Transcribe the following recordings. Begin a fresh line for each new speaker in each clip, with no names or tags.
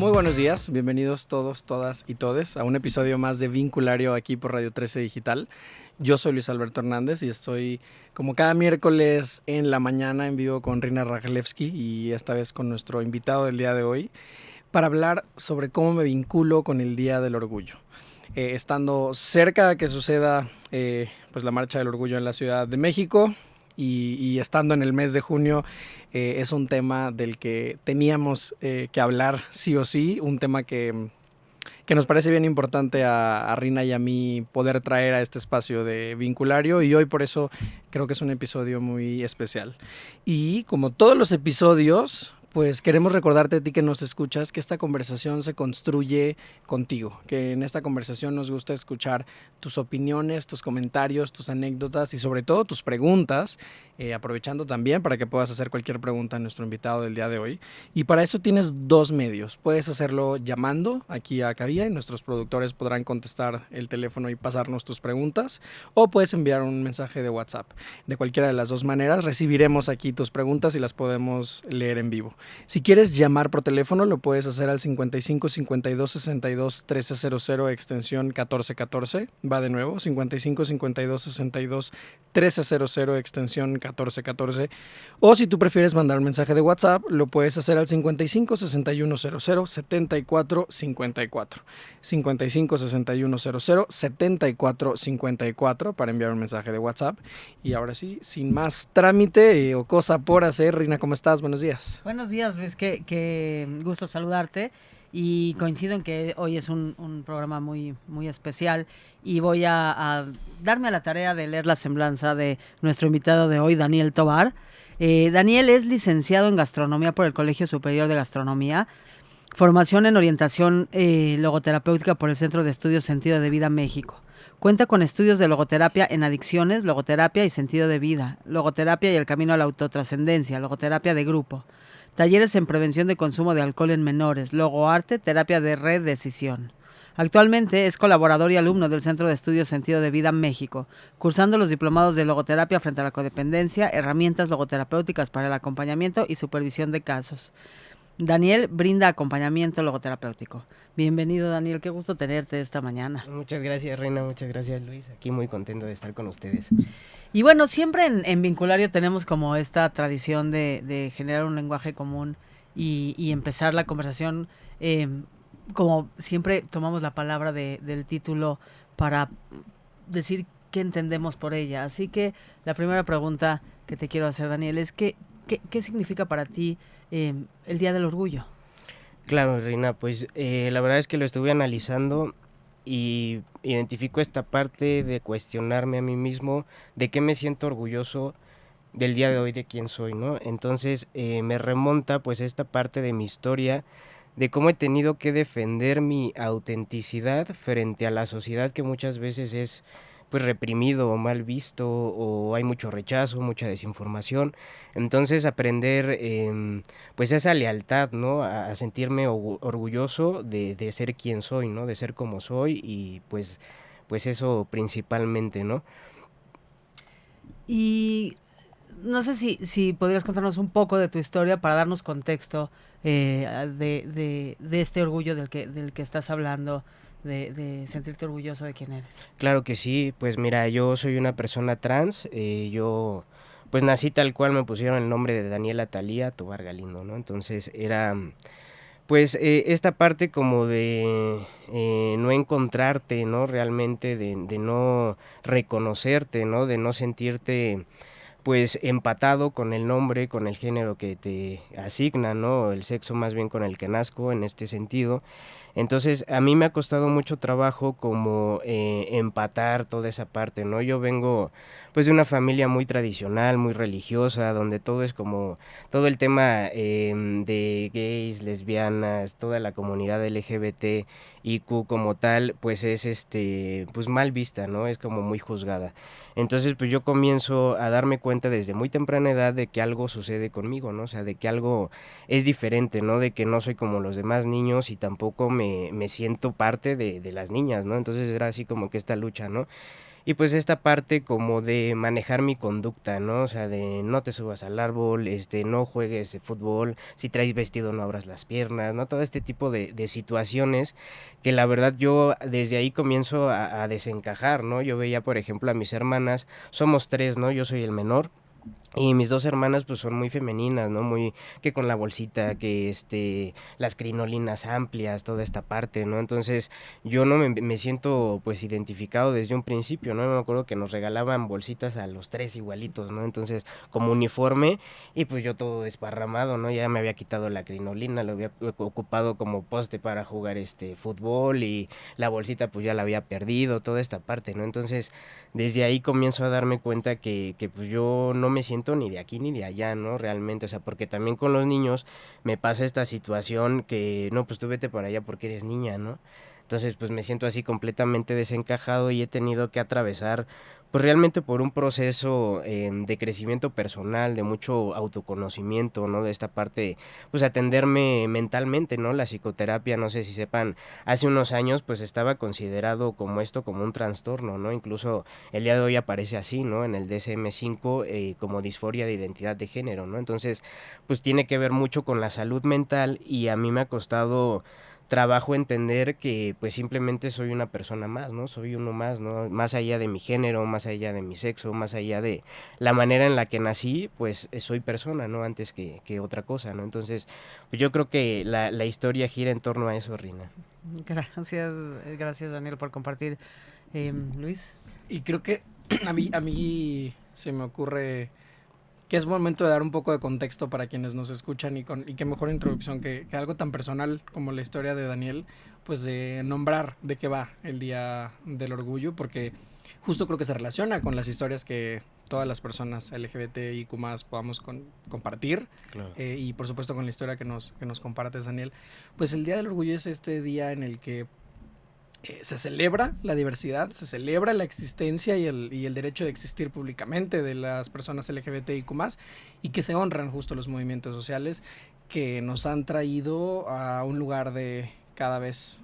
Muy buenos días, bienvenidos todos, todas y todes a un episodio más de Vinculario aquí por Radio 13 Digital. Yo soy Luis Alberto Hernández y estoy como cada miércoles en la mañana en vivo con Rina Rajalevsky y esta vez con nuestro invitado del día de hoy para hablar sobre cómo me vinculo con el Día del Orgullo. Estando cerca de que suceda pues la Marcha del Orgullo en la Ciudad de México y estando en el mes de junio, es un tema del que teníamos que hablar sí o sí, un tema que nos parece bien importante a Rina y a mí poder traer a este espacio de Vinculario, y hoy por eso creo que es un episodio muy especial. Y como todos los episodios, pues queremos recordarte a ti que nos escuchas que esta conversación se construye contigo, que en esta conversación nos gusta escuchar tus opiniones, tus comentarios, tus anécdotas y sobre todo tus preguntas, aprovechando también para que puedas hacer cualquier pregunta a nuestro invitado del día de hoy. Y para eso tienes dos medios. Puedes hacerlo llamando aquí a cabina y nuestros productores podrán contestar el teléfono y pasarnos tus preguntas, o puedes enviar un mensaje de WhatsApp. De cualquiera de las dos maneras recibiremos aquí tus preguntas y las podemos leer en vivo. Si quieres llamar por teléfono, lo puedes hacer al 55 52 62 1300 extensión 1414. Va de nuevo, 55 52 62 1300 extensión 1414. O si tú prefieres mandar un mensaje de WhatsApp, lo puedes hacer al 55 61 00 74 54. 55 61 00 74 54 para enviar un mensaje de WhatsApp. Y ahora sí, sin más trámite o cosa por hacer, Rina, ¿cómo estás? Buenos días.
Buenos días, Luis, qué gusto saludarte, y coincido en que hoy es un programa muy, muy especial, y voy a darme a la tarea de leer la semblanza de nuestro invitado de hoy, Daniel Tovar. Daniel es licenciado en gastronomía por el Colegio Superior de Gastronomía, formación en orientación logoterapéutica por el Centro de Estudios Sentido de Vida México. Cuenta con estudios de logoterapia en adicciones, logoterapia y sentido de vida, logoterapia y el camino a la autotrascendencia, logoterapia de grupo, talleres en prevención de consumo de alcohol en menores, logoarte, terapia de redecisión. Actualmente es colaborador y alumno del Centro de Estudios Sentido de Vida México, cursando los diplomados de logoterapia frente a la codependencia, herramientas logoterapéuticas para el acompañamiento y supervisión de casos. Daniel brinda acompañamiento logoterapéutico. Bienvenido, Daniel, qué gusto tenerte esta mañana.
Muchas gracias, Reina, muchas gracias, Luis. Aquí muy contento de estar con ustedes.
Y bueno, siempre en Vinculario tenemos como esta tradición de generar un lenguaje común y empezar la conversación, como siempre tomamos la palabra del título para decir qué entendemos por ella. Así que la primera pregunta que te quiero hacer, Daniel, es ¿qué significa para ti el Día del Orgullo?
Claro, Reina, pues la verdad es que lo estuve analizando y identifico esta parte de cuestionarme a mí mismo de qué me siento orgulloso del día de hoy, de quién soy, ¿no? Entonces me remonta pues esta parte de mi historia, de cómo he tenido que defender mi autenticidad frente a la sociedad, que muchas veces es pues reprimido o mal visto, o hay mucho rechazo, mucha desinformación. Entonces aprender pues esa lealtad, ¿no? A sentirme orgulloso de ser quien soy, ¿no? De ser como soy, y pues eso principalmente, ¿no?
Y no sé si podrías contarnos un poco de tu historia para darnos contexto de este orgullo del que estás hablando, de sentirte orgulloso de quién eres.
Claro que sí, pues mira, yo soy una persona trans, yo pues nací tal cual, me pusieron el nombre de Daniela Talía Tovar Galindo, ¿no? Entonces era pues esta parte como de no encontrarte, ¿no? Realmente de no reconocerte, ¿no? De no sentirte pues empatado con el nombre, con el género que te asigna, ¿no? El sexo más bien con el que nazco en este sentido. Entonces a mí me ha costado mucho trabajo como empatar toda esa parte, ¿no? Yo vengo pues de una familia muy tradicional, muy religiosa, donde todo es como, todo el tema de gays, lesbianas, toda la comunidad LGBTIQ como tal, pues es pues mal vista, ¿no? Es como muy juzgada. Entonces pues yo comienzo a darme cuenta desde muy temprana edad de que algo sucede conmigo, ¿no? O sea, de que algo es diferente, ¿no? De que no soy como los demás niños y tampoco me siento parte de las niñas, ¿no? Entonces era así como que esta lucha, ¿no? y pues esta parte como de manejar mi conducta, ¿no? O sea, de no te subas al árbol, no juegues fútbol, si traes vestido no abras las piernas, ¿no? Todo este tipo de situaciones que la verdad yo desde ahí comienzo a desencajar, ¿no? Yo veía, por ejemplo, a mis hermanas, somos tres, ¿no? Yo soy el menor. Y mis dos hermanas pues son muy femeninas, ¿no? Muy que con la bolsita, que las crinolinas amplias, toda esta parte, ¿no? Entonces yo no me siento pues identificado desde un principio, ¿no? Me acuerdo que nos regalaban bolsitas a los tres igualitos, ¿no? Entonces como uniforme y pues yo todo desparramado, ¿no? Ya me había quitado la crinolina, lo había ocupado como poste para jugar fútbol y la bolsita pues ya la había perdido, toda esta parte, ¿no? Entonces desde ahí comienzo a darme cuenta que pues yo no me siento ni de aquí ni de allá, ¿no? Realmente, o sea, porque también con los niños me pasa esta situación que, no, pues tú vete para allá porque eres niña, ¿no? Entonces, pues me siento así completamente desencajado y he tenido que atravesar, pues realmente por un proceso de crecimiento personal, de mucho autoconocimiento, ¿no? De esta parte, pues atenderme mentalmente, ¿no? La psicoterapia, no sé si sepan, hace unos años pues estaba considerado como esto, como un trastorno, ¿no? Incluso el día de hoy aparece así, ¿no? En el DSM-5 como disforia de identidad de género, ¿no? Entonces, pues tiene que ver mucho con la salud mental y a mí me ha costado trabajo entender que pues simplemente soy una persona más, ¿no? Soy uno más, ¿no? Más allá de mi género, más allá de mi sexo, más allá de la manera en la que nací, pues soy persona, ¿no? Antes que otra cosa, ¿no? Entonces, pues yo creo que la historia gira en torno a eso, Rina.
Gracias Daniel por compartir. Luis.
Y creo que a mí se me ocurre que es momento de dar un poco de contexto para quienes nos escuchan y qué mejor introducción que algo tan personal como la historia de Daniel, pues de nombrar de qué va el Día del Orgullo, porque justo creo que se relaciona con las historias que todas las personas LGBTIQ+ podamos compartir,
Claro.
Y por supuesto con la historia que nos compartes, Daniel. Pues el Día del Orgullo es este día en el que se celebra la diversidad, se celebra la existencia y el derecho de existir públicamente de las personas LGBTIQ+, y que se honran justo los movimientos sociales que nos han traído a un lugar de cada vez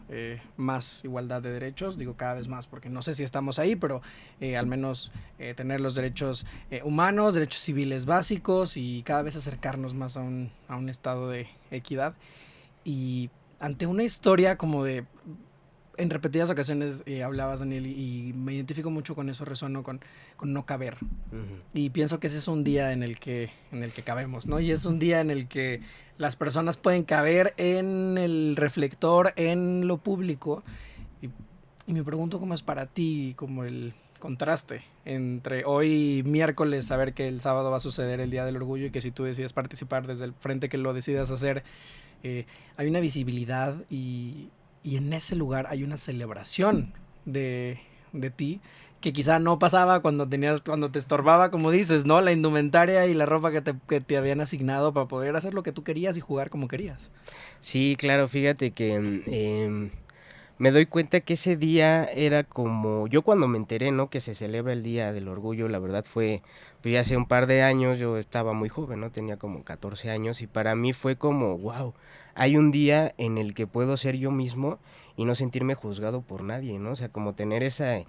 más igualdad de derechos. Digo cada vez más porque no sé si estamos ahí, pero al menos tener los derechos humanos, derechos civiles básicos, y cada vez acercarnos más a un estado de equidad. Y ante una historia como de... En repetidas ocasiones hablabas, Daniel, y me identifico mucho con eso, resueno con no caber.
Uh-huh.
Y pienso que ese es un día en el que cabemos, ¿no? Y es un día en el que las personas pueden caber en el reflector, en lo público. Y me pregunto cómo es para ti, como el contraste entre hoy miércoles, saber que el sábado va a suceder el Día del Orgullo y que si tú decides participar desde el frente que lo decidas hacer, hay una visibilidad y en ese lugar hay una celebración de ti que quizá no pasaba cuando te estorbaba, como dices, ¿no? La indumentaria y la ropa que te habían asignado para poder hacer lo que tú querías y jugar como querías.
Sí, claro, fíjate que me doy cuenta que ese día era como, yo cuando me enteré, ¿no? Que se celebra el Día del Orgullo, la verdad fue, pues ya hace un par de años, yo estaba muy joven, ¿no? Tenía como 14 años y para mí fue como, wow, hay un día en el que puedo ser yo mismo y no sentirme juzgado por nadie, ¿no? O sea, como tener ese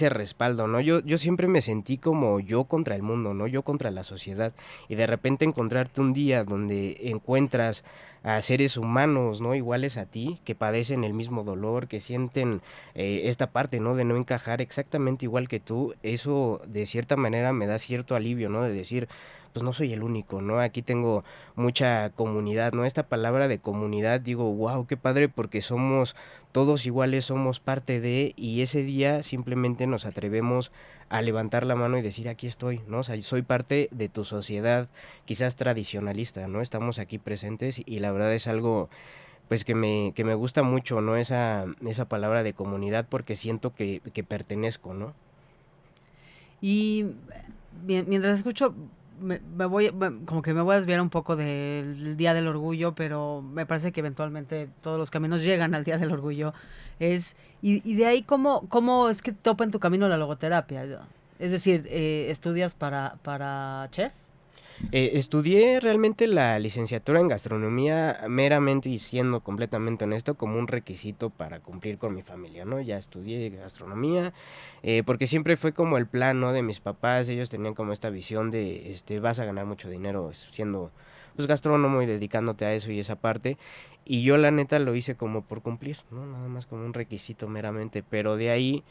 respaldo, ¿no? Yo siempre me sentí como yo contra el mundo, ¿no? Yo contra la sociedad y de repente encontrarte un día donde encuentras a seres humanos, ¿no? Iguales a ti, que padecen el mismo dolor, que sienten esta parte, ¿no? De no encajar exactamente igual que tú, eso de cierta manera me da cierto alivio, ¿no? De decir, pues no soy el único, ¿no? Aquí tengo mucha comunidad, ¿no? Esta palabra de comunidad, digo, wow, qué padre, porque somos todos iguales, somos parte de, y ese día simplemente nos atrevemos a levantar la mano y decir, aquí estoy, ¿no? O sea, soy parte de tu sociedad, quizás tradicionalista, ¿no? Estamos aquí presentes y la verdad es algo pues que me gusta mucho, ¿no? Esa palabra de comunidad porque siento que pertenezco, ¿no?
Y mientras escucho, como que me voy a desviar un poco del Día del Orgullo, pero me parece que eventualmente todos los caminos llegan al Día del Orgullo. Y de ahí, ¿cómo es que topa en tu camino la logoterapia? Es decir, ¿estudias para chef?
Estudié realmente la licenciatura en gastronomía meramente y siendo completamente honesto como un requisito para cumplir con mi familia, ¿no? Ya estudié gastronomía porque siempre fue como el plan, ¿no? De mis papás, ellos tenían como esta visión de, vas a ganar mucho dinero siendo pues gastrónomo y dedicándote a eso y esa parte. Y yo la neta lo hice como por cumplir, ¿no? Nada más como un requisito meramente, pero de ahí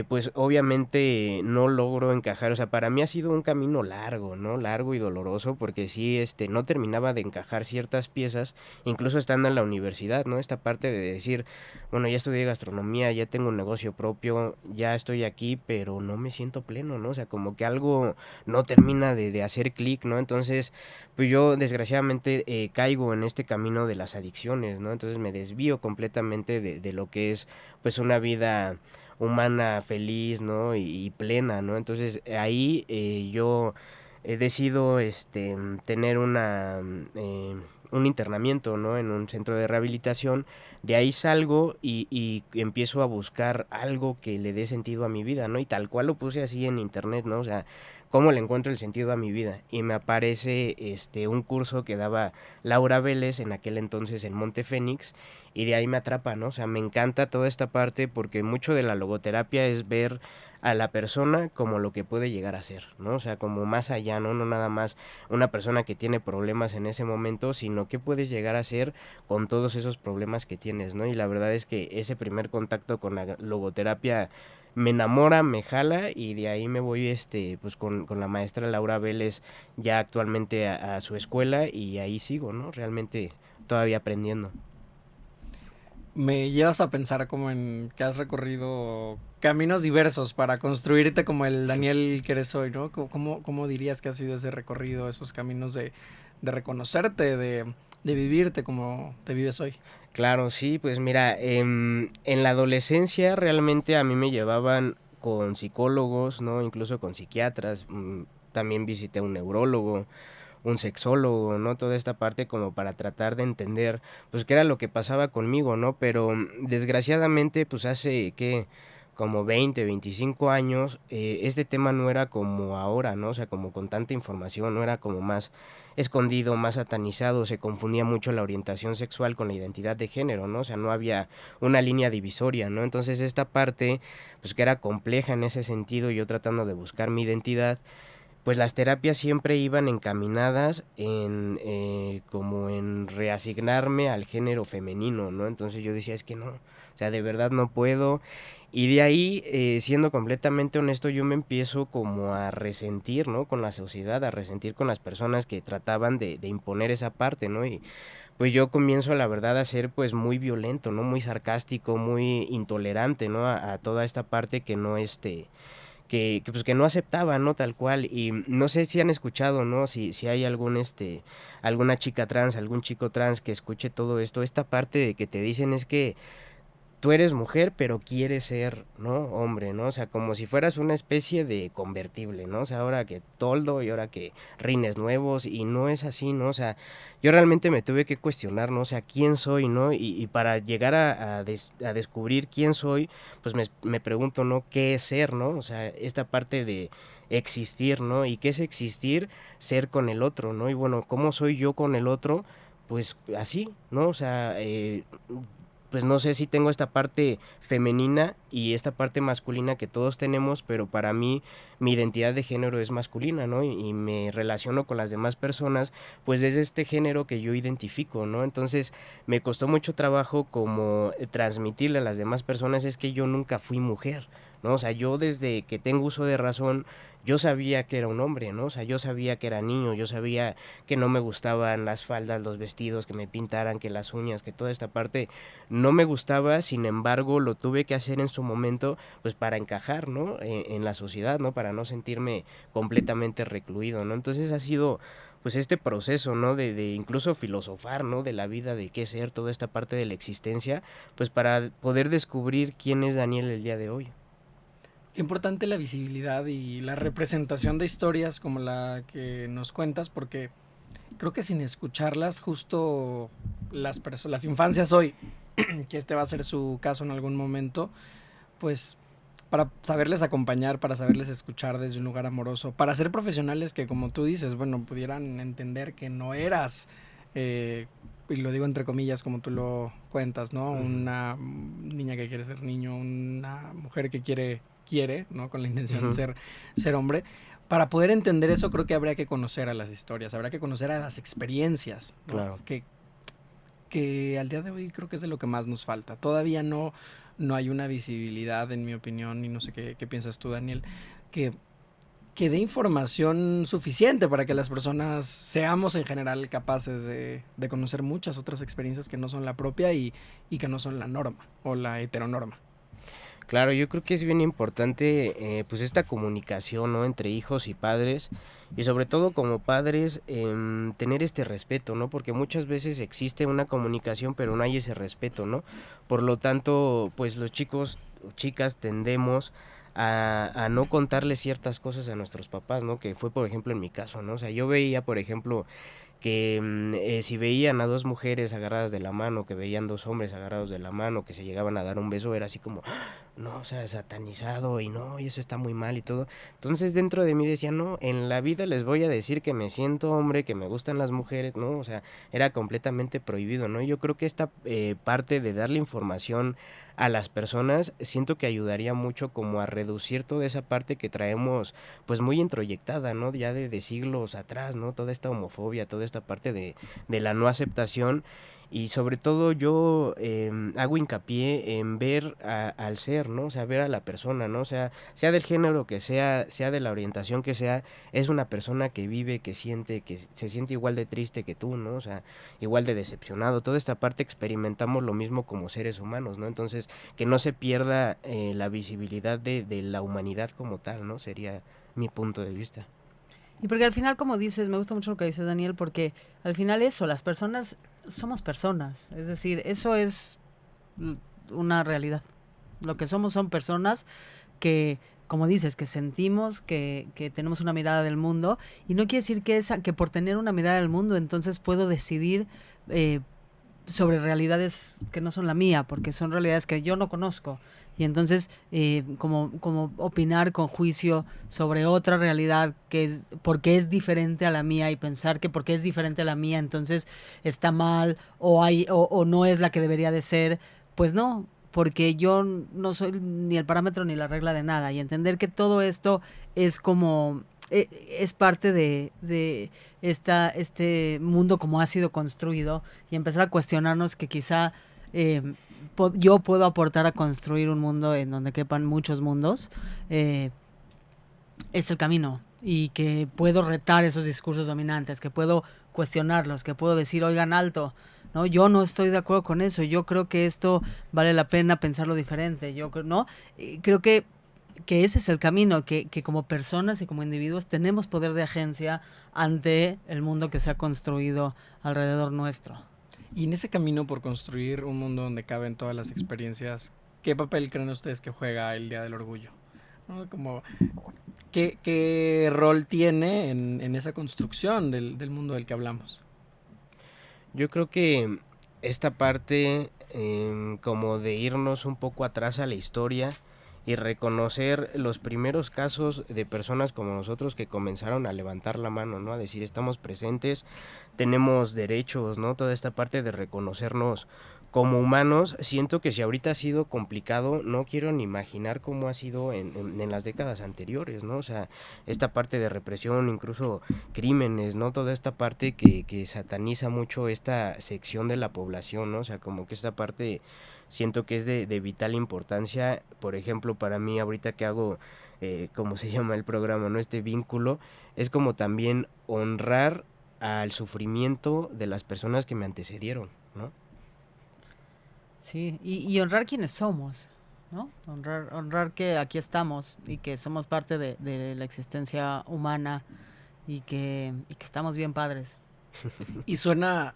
pues obviamente no logro encajar, o sea, para mí ha sido un camino largo, ¿no? Largo y doloroso, porque sí, no terminaba de encajar ciertas piezas, incluso estando en la universidad, ¿no? Esta parte de decir, bueno, ya estudié gastronomía, ya tengo un negocio propio, ya estoy aquí, pero no me siento pleno, ¿no? O sea, como que algo no termina de hacer clic, ¿no? Entonces, pues yo desgraciadamente caigo en este camino de las adicciones, ¿no? Entonces me desvío completamente de lo que es, pues, una vida humana feliz, ¿no? Y plena, ¿no? Entonces ahí yo decido tener un internamiento, ¿no? En un centro de rehabilitación. De ahí salgo y empiezo a buscar algo que le dé sentido a mi vida, ¿no? Y tal cual lo puse así en internet, ¿no? O sea, ¿cómo le encuentro el sentido a mi vida? Y me aparece un curso que daba Laura Vélez en aquel entonces en Monte Fénix, y de ahí me atrapa, ¿no? O sea, me encanta toda esta parte porque mucho de la logoterapia es ver a la persona como lo que puede llegar a ser, ¿no? O sea, como más allá, ¿no? No nada más una persona que tiene problemas en ese momento, sino qué puedes llegar a ser con todos esos problemas que tienes, ¿no? Y la verdad es que ese primer contacto con la logoterapia me enamora, me jala, y de ahí me voy pues con la maestra Laura Vélez ya actualmente a su escuela, y ahí sigo, ¿no? Realmente todavía aprendiendo.
Me llevas a pensar como en que has recorrido caminos diversos para construirte como el Daniel que eres hoy, ¿no? ¿Cómo dirías que ha sido ese recorrido, esos caminos de reconocerte, de vivirte como te vives hoy?
Claro, sí, pues mira, en la adolescencia realmente a mí me llevaban con psicólogos, ¿no? Incluso con psiquiatras, también visité a un neurólogo, un sexólogo, ¿no? Toda esta parte como para tratar de entender, pues, qué era lo que pasaba conmigo, ¿no? Pero desgraciadamente, pues, hace, ¿qué? Como 20, 25 años, este tema no era como ahora, ¿no? O sea, como con tanta información, no era como más escondido, más satanizado, se confundía mucho la orientación sexual con la identidad de género, ¿no? O sea, no había una línea divisoria, ¿no? Entonces esta parte, pues, que era compleja en ese sentido, yo tratando de buscar mi identidad, pues las terapias siempre iban encaminadas en como en reasignarme al género femenino, ¿no? Entonces yo decía, es que no, o sea, de verdad no puedo. Y de ahí, siendo completamente honesto, yo me empiezo como a resentir, ¿no? Con la sociedad, a resentir con las personas que trataban de imponer esa parte, ¿no? Y pues yo comienzo, la verdad, a ser pues muy violento, ¿no? Muy sarcástico, muy intolerante, ¿no? A toda esta parte que no pues que no aceptaba, ¿no? Tal cual. Y no sé si han escuchado, ¿no? Si hay alguna chica trans, algún chico trans que escuche todo esto, esta parte de que te dicen es que tú eres mujer, pero quieres ser, ¿no? Hombre, ¿no? O sea, como si fueras una especie de convertible, ¿no? O sea, ahora que toldo y ahora que rines nuevos, y no es así, ¿no? O sea, yo realmente me tuve que cuestionar, ¿no? O sea, ¿quién soy, no? Y para llegar a descubrir quién soy, pues me pregunto, ¿no? ¿Qué es ser, no? O sea, esta parte de existir, ¿no? ¿Y qué es existir? Ser con el otro, ¿no? Y bueno, ¿cómo soy yo con el otro? Pues así, ¿no? O sea, pues no sé si tengo esta parte femenina y esta parte masculina que todos tenemos, pero para mí mi identidad de género es masculina, ¿no? Y me relaciono con las demás personas, pues desde este género que yo identifico, ¿no? Entonces me costó mucho trabajo como transmitirle a las demás personas es que yo nunca fui mujer, ¿no? O sea, yo desde que tengo uso de razón, yo sabía que era un hombre, ¿no? O sea, yo sabía que era niño, yo sabía que no me gustaban las faldas, los vestidos, que me pintaran, que las uñas, que toda esta parte no me gustaba, sin embargo lo tuve que hacer en su momento pues para encajar, ¿no? En la sociedad, ¿no? Para no sentirme completamente recluido, ¿no? Entonces ha sido pues este proceso, ¿no? De incluso filosofar, ¿no? De la vida, de qué ser, toda esta parte de la existencia, pues para poder descubrir quién es Daniel el día de hoy.
Qué importante la visibilidad y la representación de historias como la que nos cuentas, porque creo que sin escucharlas, justo las infancias hoy, que este va a ser su caso en algún momento, pues para saberles acompañar, para saberles escuchar desde un lugar amoroso, para ser profesionales que, como tú dices, bueno, pudieran entender que no eras, y lo digo entre comillas como tú lo cuentas, ¿no? Una niña que quiere ser niño, una mujer que quiere, ¿no? Con la intención de ser hombre. Para poder entender eso creo que habría que conocer a las historias, habría que conocer a las experiencias, ¿no?
Claro.
Que al día de hoy creo que es de lo que más nos falta. Todavía no hay una visibilidad, en mi opinión, y no sé qué piensas tú, Daniel, que dé información suficiente para que las personas seamos en general capaces de conocer muchas otras experiencias que no son la propia y que no son la norma o la heteronorma.
Claro, yo creo que es bien importante pues esta comunicación, ¿no? Entre hijos y padres, y sobre todo como padres tener este respeto, ¿no? Porque muchas veces existe una comunicación pero no hay ese respeto, ¿no? Por lo tanto, pues los chicos o chicas tendemos a no contarle ciertas cosas a nuestros papás, ¿no? Que fue por ejemplo en mi caso, ¿no? O sea, yo veía por ejemplo que si veían a dos mujeres agarradas de la mano, que veían dos hombres agarrados de la mano, que se llegaban a dar un beso, era así como, no, o sea, satanizado y no, y eso está muy mal y todo. Entonces dentro de mí decía, no, en la vida les voy a decir que me siento hombre, que me gustan las mujeres, ¿no? O sea, era completamente prohibido, ¿no? Yo creo que esta parte de darle información a las personas, siento que ayudaría mucho como a reducir toda esa parte que traemos pues muy introyectada, ¿no? Ya de siglos atrás, ¿no? Toda esta homofobia, toda esta parte de la no aceptación. Y sobre todo yo hago hincapié en ver al ser, ¿no? O sea, ver a la persona, ¿no? O sea del género que sea de la orientación que sea, es una persona que vive, que siente, que se siente igual de triste que tú, ¿no? O sea, igual de decepcionado. Toda esta parte experimentamos lo mismo como seres humanos, ¿no? Entonces, que no se pierda la visibilidad de la humanidad como tal, ¿no? Sería mi punto de vista.
Y porque al final, como dices, me gusta mucho lo que dices, Daniel, porque al final eso, las personas somos personas, es decir, eso es una realidad. Lo que somos son personas que, como dices, que sentimos, que tenemos una mirada del mundo, y no quiere decir que por tener una mirada del mundo entonces puedo decidir sobre realidades que no son la mía, porque son realidades que yo no conozco. Y entonces, como opinar con juicio sobre otra realidad que es porque es diferente a la mía, y pensar que porque es diferente a la mía, entonces está mal o no es la que debería de ser, pues no, porque yo no soy ni el parámetro ni la regla de nada. Y entender que todo esto es como es parte de este mundo como ha sido construido, y empezar a cuestionarnos que quizá yo puedo aportar a construir un mundo en donde quepan muchos mundos, es el camino, y que puedo retar esos discursos dominantes, que puedo cuestionarlos, que puedo decir, oigan, alto, ¿no? Yo no estoy de acuerdo con eso, yo creo que esto vale la pena pensarlo diferente, ¿no? Creo que ese es el camino, que como personas y como individuos tenemos poder de agencia ante el mundo que se ha construido alrededor nuestro.
Y en ese camino por construir un mundo donde caben todas las experiencias, ¿qué papel creen ustedes que juega el Día del Orgullo? ¿No? Como, ¿qué rol tiene en esa construcción del mundo del que hablamos?
Yo creo que esta parte como de irnos un poco atrás a la historia y reconocer los primeros casos de personas como nosotros que comenzaron a levantar la mano, ¿no? A decir, estamos presentes, tenemos derechos, ¿no? Toda esta parte de reconocernos como humanos. Siento que si ahorita ha sido complicado, no quiero ni imaginar cómo ha sido en las décadas anteriores, ¿no? O sea, esta parte de represión, incluso crímenes, ¿no? Toda esta parte que sataniza mucho esta sección de la población, ¿no? O sea, como que esta parte siento que es de vital importancia. Por ejemplo, para mí ahorita que hago, como se llama el programa, ¿no? Este vínculo, es como también honrar al sufrimiento de las personas que me antecedieron, ¿no?
Sí, y honrar quienes somos, ¿no? Honrar que aquí estamos y que somos parte de la existencia humana, y que estamos bien padres.
Y suena,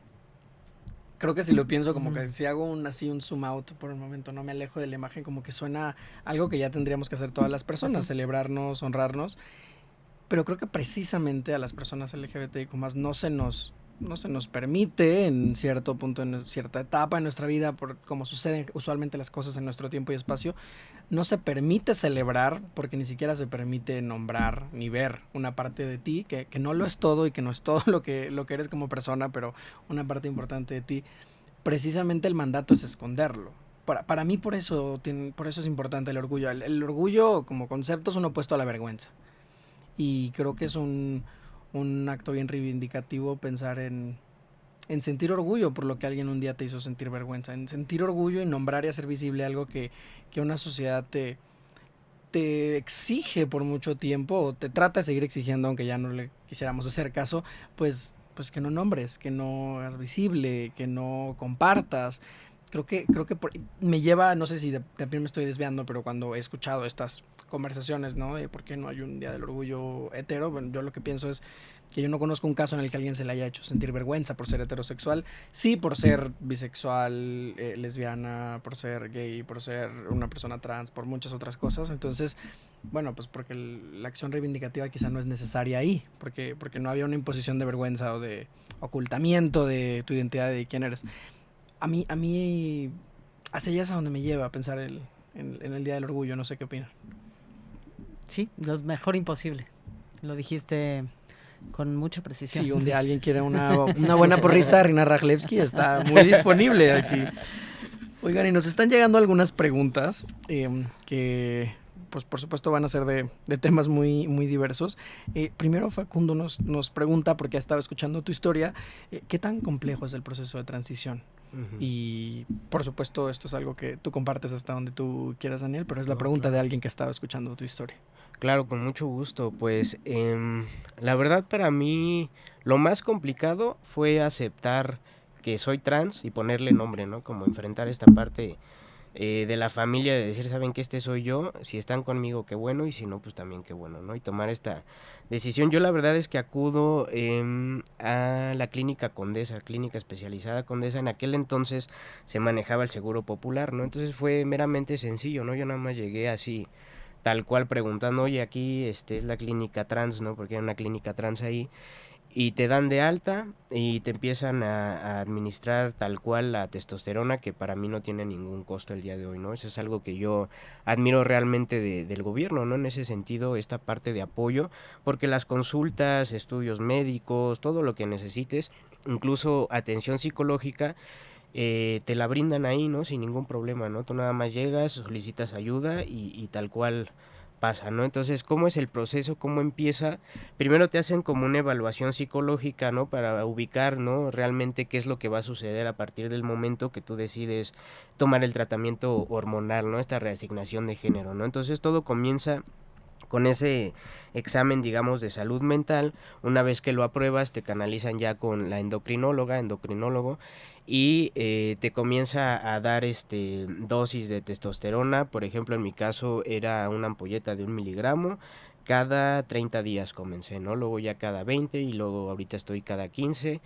creo que si lo pienso, como que si hago un zoom out por el momento, no me alejo de la imagen, como que suena algo que ya tendríamos que hacer todas las personas, celebrarnos, honrarnos, pero creo que precisamente a las personas LGBTIQ+ no se nos no se nos permite en cierto punto, en cierta etapa en nuestra vida, por como suceden usualmente las cosas en nuestro tiempo y espacio, no se permite celebrar porque ni siquiera se permite nombrar ni ver una parte de ti que no lo es todo y que no es todo lo que eres como persona, pero una parte importante de ti. Precisamente el mandato es esconderlo. Para mí por eso es importante el orgullo. El orgullo como concepto es un opuesto a la vergüenza. Y creo que es un acto bien reivindicativo pensar en sentir orgullo por lo que alguien un día te hizo sentir vergüenza, en sentir orgullo y nombrar y hacer visible algo que una sociedad te exige por mucho tiempo o te trata de seguir exigiendo, aunque ya no le quisiéramos hacer caso, pues que no nombres, que no hagas visible, que no compartas. Creo que me lleva, no sé si también me estoy desviando, pero cuando he escuchado estas conversaciones, ¿no? De por qué no hay un día del orgullo hetero, bueno, yo lo que pienso es que yo no conozco un caso en el que alguien se le haya hecho sentir vergüenza por ser heterosexual, sí por ser bisexual, lesbiana, por ser gay, por ser una persona trans, por muchas otras cosas. Entonces, bueno, pues porque la acción reivindicativa quizá no es necesaria ahí, porque no había una imposición de vergüenza o de ocultamiento de tu identidad, de quién eres. A mí, hacia allá es a donde me lleva a pensar en el Día del Orgullo, no sé qué opinan.
Sí, lo mejor imposible. Lo dijiste con mucha precisión.
Si un día alguien quiere una buena porrista de Rina Rajlevsky, está muy disponible aquí. Oigan, y nos están llegando algunas preguntas que, pues por supuesto, van a ser de temas muy, muy diversos. Primero, Facundo nos pregunta, porque ha estado escuchando tu historia, ¿qué tan complejo es el proceso de transición? Uh-huh. Y, por supuesto, esto es algo que tú compartes hasta donde tú quieras, Daniel, pero es la pregunta de alguien que ha estado escuchando tu historia.
Claro, con mucho gusto. Pues la verdad para mí lo más complicado fue aceptar que soy trans y ponerle nombre, ¿no? Como enfrentar esta parte de la familia, de decir, saben que este soy yo, si están conmigo, qué bueno, y si no, pues también qué bueno, ¿no? Y tomar esta decisión. Yo la verdad es que acudo a la clínica Condesa, clínica especializada Condesa. En aquel entonces se manejaba el seguro popular, ¿no? Entonces fue meramente sencillo, ¿no? Yo nada más llegué así, tal cual preguntando, oye, aquí es la clínica trans, ¿no? Porque hay una clínica trans ahí. Y te dan de alta y te empiezan a administrar tal cual la testosterona, que para mí no tiene ningún costo el día de hoy, ¿no? Eso es algo que yo admiro realmente del gobierno, ¿no? En ese sentido, esta parte de apoyo, porque las consultas, estudios médicos, todo lo que necesites, incluso atención psicológica, te la brindan ahí, ¿no? Sin ningún problema, ¿no? Tú nada más llegas, solicitas ayuda y tal cual pasa, ¿no? Entonces, ¿cómo es el proceso? ¿Cómo empieza? Primero te hacen como una evaluación psicológica, ¿no? Para ubicar, ¿no? Realmente qué es lo que va a suceder a partir del momento que tú decides tomar el tratamiento hormonal, ¿no? Esta reasignación de género, ¿no? Entonces, todo comienza con ese examen, digamos, de salud mental. Una vez que lo apruebas, te canalizan ya con la endocrinólogo, y te comienza a dar dosis de testosterona. Por ejemplo, en mi caso era una ampolleta de 1 miligramo. Cada 30 días comencé, ¿no? Luego ya cada 20 y luego ahorita estoy cada 15.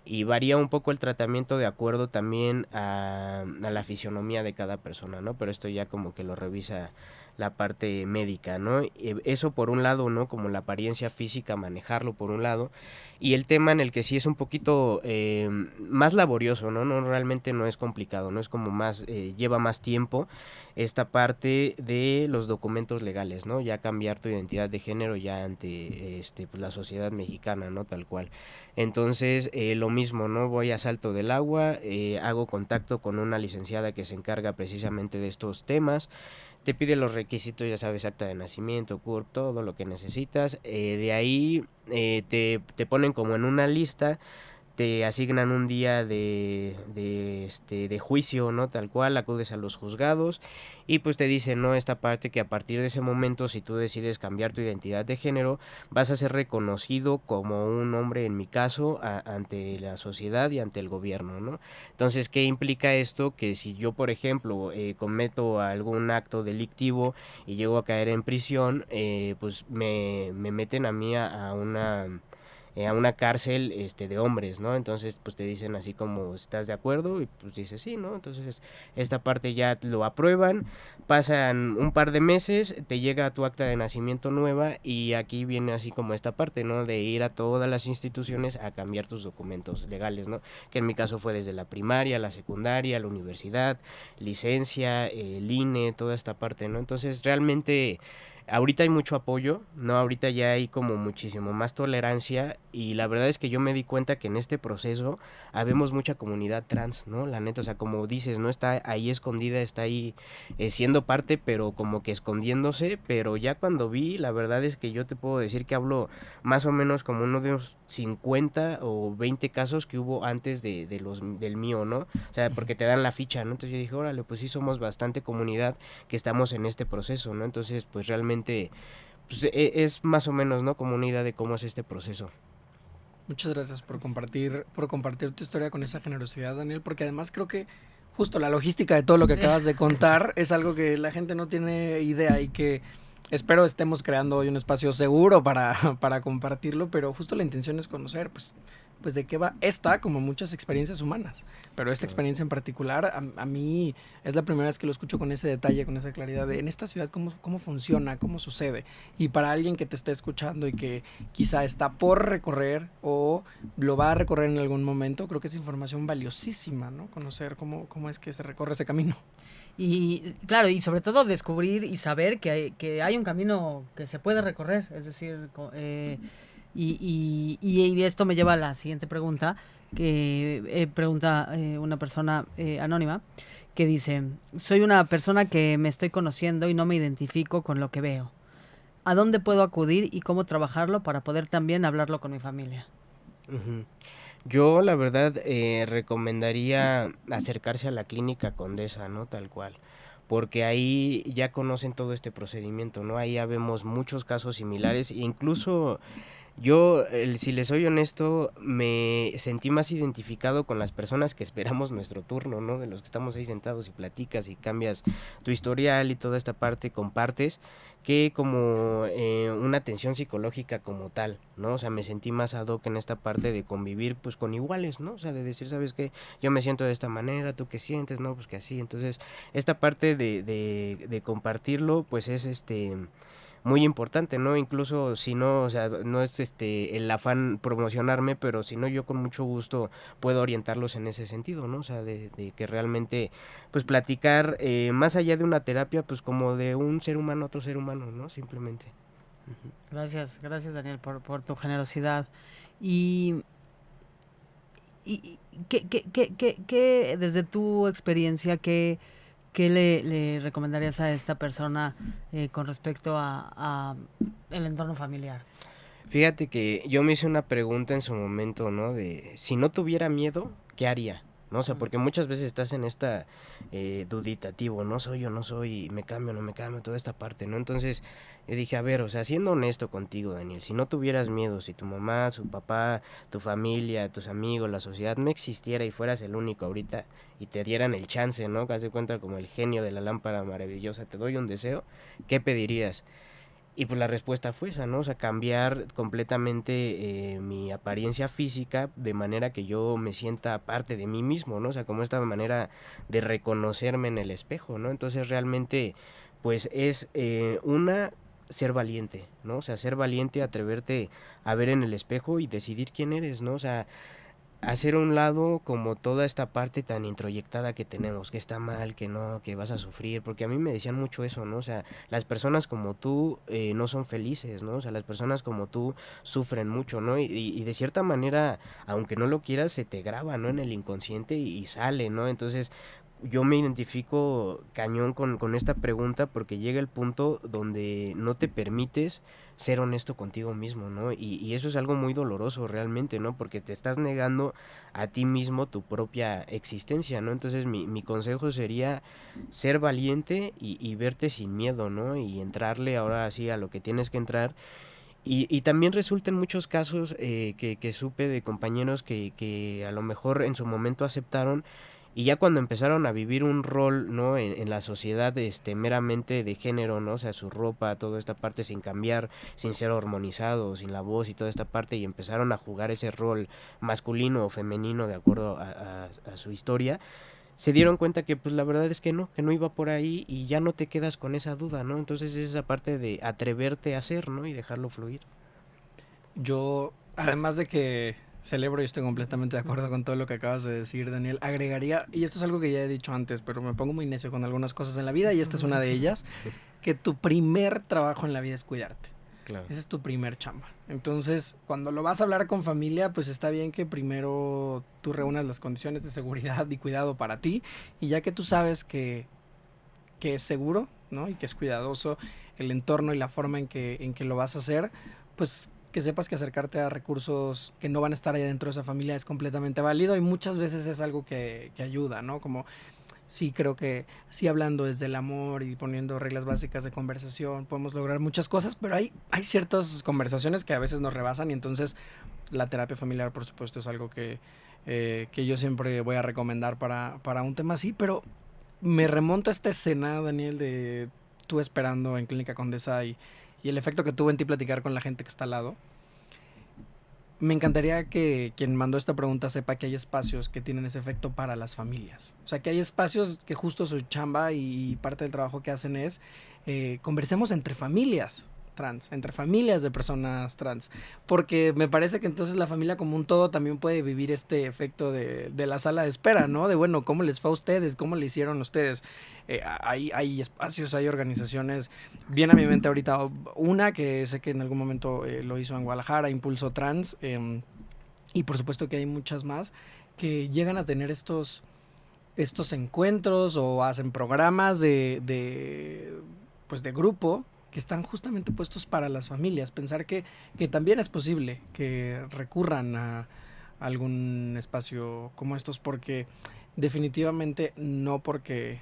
Y varía un poco el tratamiento de acuerdo también a la fisionomía de cada persona, ¿no? Pero esto ya como que lo revisa la parte médica, ¿no? Eso por un lado, ¿no? Como la apariencia física, manejarlo por un lado. Y el tema en el que sí es un poquito más laborioso, ¿no? No, realmente no es complicado, ¿no? Es como más, lleva más tiempo esta parte de los documentos legales, ¿no? Ya cambiar tu identidad de género ya ante pues, la sociedad mexicana, ¿no? Tal cual. Entonces, lo mismo, ¿no? Voy a Salto del Agua, hago contacto con una licenciada que se encarga precisamente de estos temas. Te pide los requisitos, ya sabes, acta de nacimiento, CURP, todo lo que necesitas. De ahí te ponen como en una lista, te asignan un día de juicio, ¿no? Tal cual, acudes a los juzgados y pues te dicen, ¿no? Esta parte que a partir de ese momento, si tú decides cambiar tu identidad de género, vas a ser reconocido como un hombre, en mi caso, ante la sociedad y ante el gobierno, ¿no? Entonces, ¿qué implica esto? Que si yo, por ejemplo, cometo algún acto delictivo y llego a caer en prisión, pues me meten a mí a una a una cárcel de hombres, ¿no? Entonces pues te dicen así como, ¿estás de acuerdo? Y pues dices sí, ¿no? Entonces esta parte ya lo aprueban, pasan un par de meses, te llega tu acta de nacimiento nueva y aquí viene así como esta parte, ¿no? De ir a todas las instituciones a cambiar tus documentos legales, ¿no? Que en mi caso fue desde la primaria, la secundaria, la universidad, licencia, el INE, toda esta parte, ¿no? Entonces realmente ahorita hay mucho apoyo, ¿no? Ahorita ya hay como muchísimo más tolerancia y la verdad es que yo me di cuenta que en este proceso habemos mucha comunidad trans, ¿no? La neta, o sea, como dices, no está ahí escondida, está ahí siendo parte, pero como que escondiéndose, pero ya cuando vi, la verdad es que yo te puedo decir que hablo más o menos como uno de unos 50 o 20 casos que hubo antes del mío, ¿no? O sea, porque te dan la ficha, ¿no? Entonces yo dije, órale, pues sí somos bastante comunidad que estamos en este proceso, ¿no? Entonces, pues realmente pues, es más o menos, ¿no? Como una idea de cómo es este proceso.
Muchas gracias por compartir tu historia con esa generosidad, Daniel, porque además creo que justo la logística de todo lo que acabas de contar es algo que la gente no tiene idea y que espero estemos creando hoy un espacio seguro para compartirlo, pero justo la intención es conocer, pues de qué va esta, como muchas experiencias humanas, pero esta experiencia en particular, a mí es la primera vez que lo escucho con ese detalle, con esa claridad de en esta ciudad cómo funciona, cómo sucede, y para alguien que te esté escuchando y que quizá está por recorrer o lo va a recorrer en algún momento, creo que es información valiosísima, ¿no? Conocer cómo es que se recorre ese camino.
Y claro, y sobre todo descubrir y saber que hay un camino que se puede recorrer, es decir, y esto me lleva a la siguiente pregunta, que pregunta una persona anónima, que dice, soy una persona que me estoy conociendo y no me identifico con lo que veo. ¿A dónde puedo acudir y cómo trabajarlo para poder también hablarlo con mi familia?
Uh-huh. Yo la verdad recomendaría acercarse a la clínica Condesa, ¿no? Tal cual. Porque ahí ya conocen todo este procedimiento, ¿no? Ahí ya vemos muchos casos similares e incluso yo, si les soy honesto, me sentí más identificado con las personas que esperamos nuestro turno, ¿no? De los que estamos ahí sentados y platicas y cambias tu historial y toda esta parte compartes, que como una atención psicológica como tal, ¿no? O sea, me sentí más ad hoc en esta parte de convivir pues con iguales, ¿no? O sea, de decir, ¿sabes qué? Yo me siento de esta manera, ¿tú qué sientes? No, pues que así. Entonces, esta parte de compartirlo, pues es muy importante, ¿no? Incluso si no, o sea, no es el afán promocionarme, pero si no, yo con mucho gusto puedo orientarlos en ese sentido, ¿no? O sea, de que realmente, pues platicar más allá de una terapia, pues como de un ser humano a otro ser humano, ¿no? Simplemente. Uh-huh.
Gracias Daniel por tu generosidad. Y, y ¿qué, desde tu experiencia, qué le recomendarías a esta persona con respecto a el entorno familiar?
Fíjate que yo me hice una pregunta en su momento, ¿no? De si no tuviera miedo, ¿qué haría? ¿No? O sea, porque muchas veces estás en esta duditativo, no soy yo, no soy, me cambio, no me cambio, toda esta parte, ¿no? Entonces yo dije, a ver, o sea, siendo honesto contigo, Daniel, si no tuvieras miedo, si tu mamá, su papá, tu familia, tus amigos, la sociedad no existiera y fueras el único ahorita y te dieran el chance, ¿no? Que haz de cuenta como el genio de la lámpara maravillosa, te doy un deseo, ¿qué pedirías? Y pues la respuesta fue esa, ¿no? O sea, cambiar completamente mi apariencia física de manera que yo me sienta parte de mí mismo, ¿no? O sea, como esta manera de reconocerme en el espejo, ¿no? Entonces realmente, pues es ser valiente, ¿no? O sea, ser valiente, atreverte a ver en el espejo y decidir quién eres, ¿no? O sea, hacer a un lado como toda esta parte tan introyectada que tenemos, que está mal, que no, que vas a sufrir, porque a mí me decían mucho eso, ¿no? O sea, las personas como tú no son felices, ¿no? O sea, las personas como tú sufren mucho, ¿no? Y de cierta manera, aunque no lo quieras, se te graba, ¿no? En el inconsciente y sale, ¿no? Entonces, yo me identifico cañón con esta pregunta porque llega el punto donde no te permites ser honesto contigo mismo, ¿no? Y eso es algo muy doloroso realmente, ¿no? Porque te estás negando a ti mismo tu propia existencia, ¿no? Entonces mi consejo sería ser valiente y verte sin miedo, ¿no? Y entrarle ahora sí a lo que tienes que entrar. Y también resulta en muchos casos que supe de compañeros que a lo mejor en su momento aceptaron Y ya cuando empezaron a vivir un rol, ¿no? En la sociedad meramente de género, ¿no? O sea, su ropa, toda esta parte sin cambiar, sin ser hormonizados, sin la voz y toda esta parte, y empezaron a jugar ese rol masculino o femenino de acuerdo a su historia, se dieron cuenta que pues la verdad es que no iba por ahí y ya no te quedas con esa duda, ¿no? Entonces es esa parte de atreverte a hacer, ¿no? Y dejarlo fluir.
Yo, además de que celebro y estoy completamente de acuerdo con todo lo que acabas de decir, Daniel, agregaría, y esto es algo que ya he dicho antes, pero me pongo muy necio con algunas cosas en la vida y esta es una de ellas, que tu primer trabajo en la vida es cuidarte.
Claro.
Ese es tu primer chamba. Entonces, cuando lo vas a hablar con familia, pues está bien que primero tú reúnas las condiciones de seguridad y cuidado para ti, y ya que tú sabes que es seguro, ¿no? Y que es cuidadoso el entorno y la forma en que lo vas a hacer, pues que sepas que acercarte a recursos que no van a estar ahí dentro de esa familia es completamente válido y muchas veces es algo que ayuda, ¿no? Como sí creo que sí hablando desde el amor y poniendo reglas básicas de conversación podemos lograr muchas cosas, pero hay ciertas conversaciones que a veces nos rebasan y entonces la terapia familiar por supuesto es algo que yo siempre voy a recomendar para un tema así, pero me remonto a esta escena, Daniel, de tú esperando en Clínica Condesa y el efecto que tuvo en ti platicar con la gente que está al lado. Me encantaría que quien mandó esta pregunta sepa que hay espacios que tienen ese efecto para las familias. O sea, que hay espacios que justo su chamba y parte del trabajo que hacen es conversemos entre familias trans, entre familias de personas trans. Porque me parece que entonces la familia como un todo también puede vivir este efecto de la sala de espera, ¿no? De bueno, ¿cómo les fue a ustedes? ¿Cómo le hicieron ustedes? Hay espacios, hay organizaciones. Viene a mi mente ahorita una que sé que en algún momento lo hizo en Guadalajara, Impulso Trans, y por supuesto que hay muchas más que llegan a tener estos encuentros o hacen programas pues de grupo que están justamente puestos para las familias. Pensar que también es posible que recurran a algún espacio como estos porque definitivamente no porque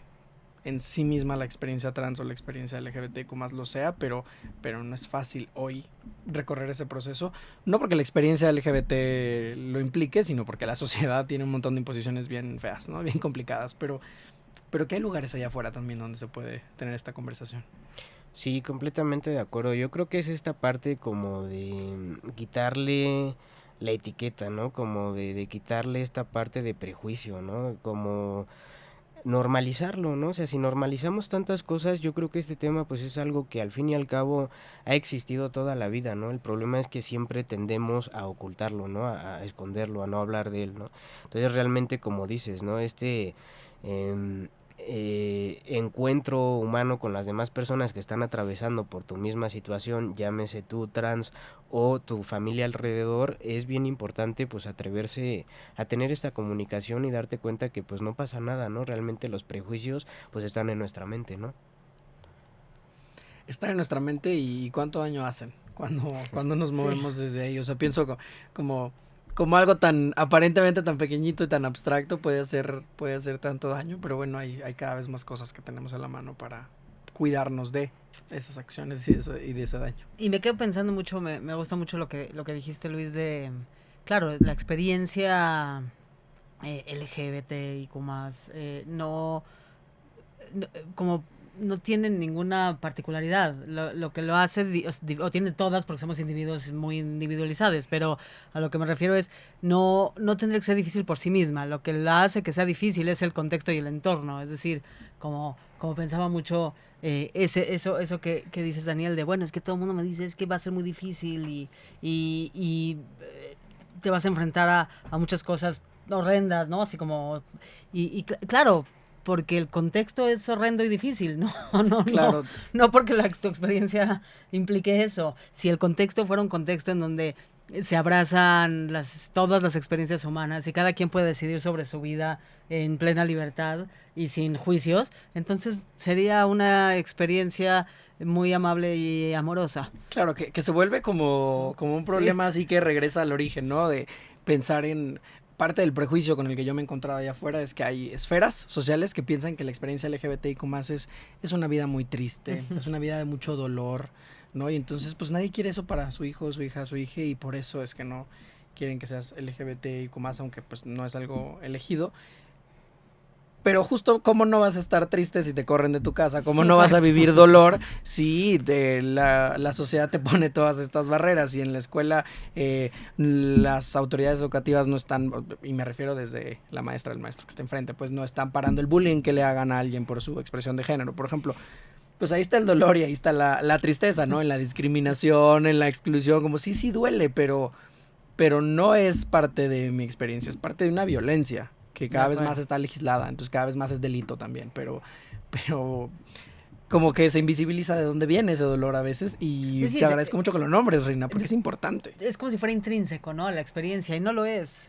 en sí misma la experiencia trans o la experiencia LGBTQ más lo sea, pero no es fácil hoy recorrer ese proceso, no porque la experiencia LGBT lo implique, sino porque la sociedad tiene un montón de imposiciones bien feas, ¿no? Bien complicadas, pero que hay lugares allá afuera también donde se puede tener esta conversación.
Sí, completamente de acuerdo. Yo creo que es esta parte como de quitarle la etiqueta, ¿no? Como de quitarle esta parte de prejuicio, ¿no? Como normalizarlo, ¿no? O sea, si normalizamos tantas cosas, yo creo que este tema pues es algo que al fin y al cabo ha existido toda la vida, ¿no? El problema es que siempre tendemos a ocultarlo, ¿no? A esconderlo, a no hablar de él, ¿no? Entonces realmente como dices, ¿no? Eh, encuentro humano con las demás personas que están atravesando por tu misma situación, llámese tú trans o tu familia alrededor, es bien importante pues atreverse a tener esta comunicación y darte cuenta que pues no pasa nada, ¿no? Realmente los prejuicios pues están en nuestra mente, ¿no?
Están en nuestra mente y cuánto daño hacen cuando nos movemos desde ahí. O sea, pienso como algo tan aparentemente tan pequeñito y tan abstracto puede hacer tanto daño, pero bueno, hay cada vez más cosas que tenemos a la mano para cuidarnos de esas acciones y de ese daño.
Y me quedo pensando mucho, me gusta mucho lo que dijiste, Luis, de, claro, la experiencia LGBTIQ+, no, como no tienen ninguna particularidad. Lo que lo hace, o tiene todas porque somos individuos muy individualizados, pero a lo que me refiero es, no tendría que ser difícil por sí misma. Lo que la hace que sea difícil es el contexto y el entorno. Es decir, como pensaba mucho, eso que dices, Daniel, de bueno, es que todo el mundo me dice, es que va a ser muy difícil y te vas a enfrentar a muchas cosas horrendas, ¿no? Así como, claro, porque el contexto es horrendo y difícil,
Claro.
no porque tu experiencia implique eso. Si el contexto fuera un contexto en donde se abrazan todas las experiencias humanas y cada quien puede decidir sobre su vida en plena libertad y sin juicios, entonces sería una experiencia muy amable y amorosa.
Claro, que se vuelve como un problema así que regresa al origen, ¿no? De pensar en parte del prejuicio con el que yo me he encontrado allá afuera es que hay esferas sociales que piensan que la experiencia LGBTIQ+ es una vida muy triste, es una vida de mucho dolor, ¿no? Y entonces pues nadie quiere eso para su hijo, su hija, su hija y por eso es que no quieren que seas LGBTIQ+, aunque pues no es algo elegido. Pero justo, ¿cómo no vas a estar triste si te corren de tu casa? ¿Cómo no vas a vivir dolor si la sociedad te pone todas estas barreras? Y en la escuela las autoridades educativas no están, y me refiero desde la maestra, el maestro que está enfrente, pues no están parando el bullying que le hagan a alguien por su expresión de género, por ejemplo. Pues ahí está el dolor y ahí está la tristeza, ¿no? En la discriminación, en la exclusión, como sí duele, pero no es parte de mi experiencia, es parte de una violencia que cada vez más está legislada, entonces cada vez más es delito también, pero como que se invisibiliza de dónde viene ese dolor a veces y te agradezco mucho que lo nombres, Reina, porque es importante.
Es como si fuera intrínseco, ¿no? La experiencia, y no lo es.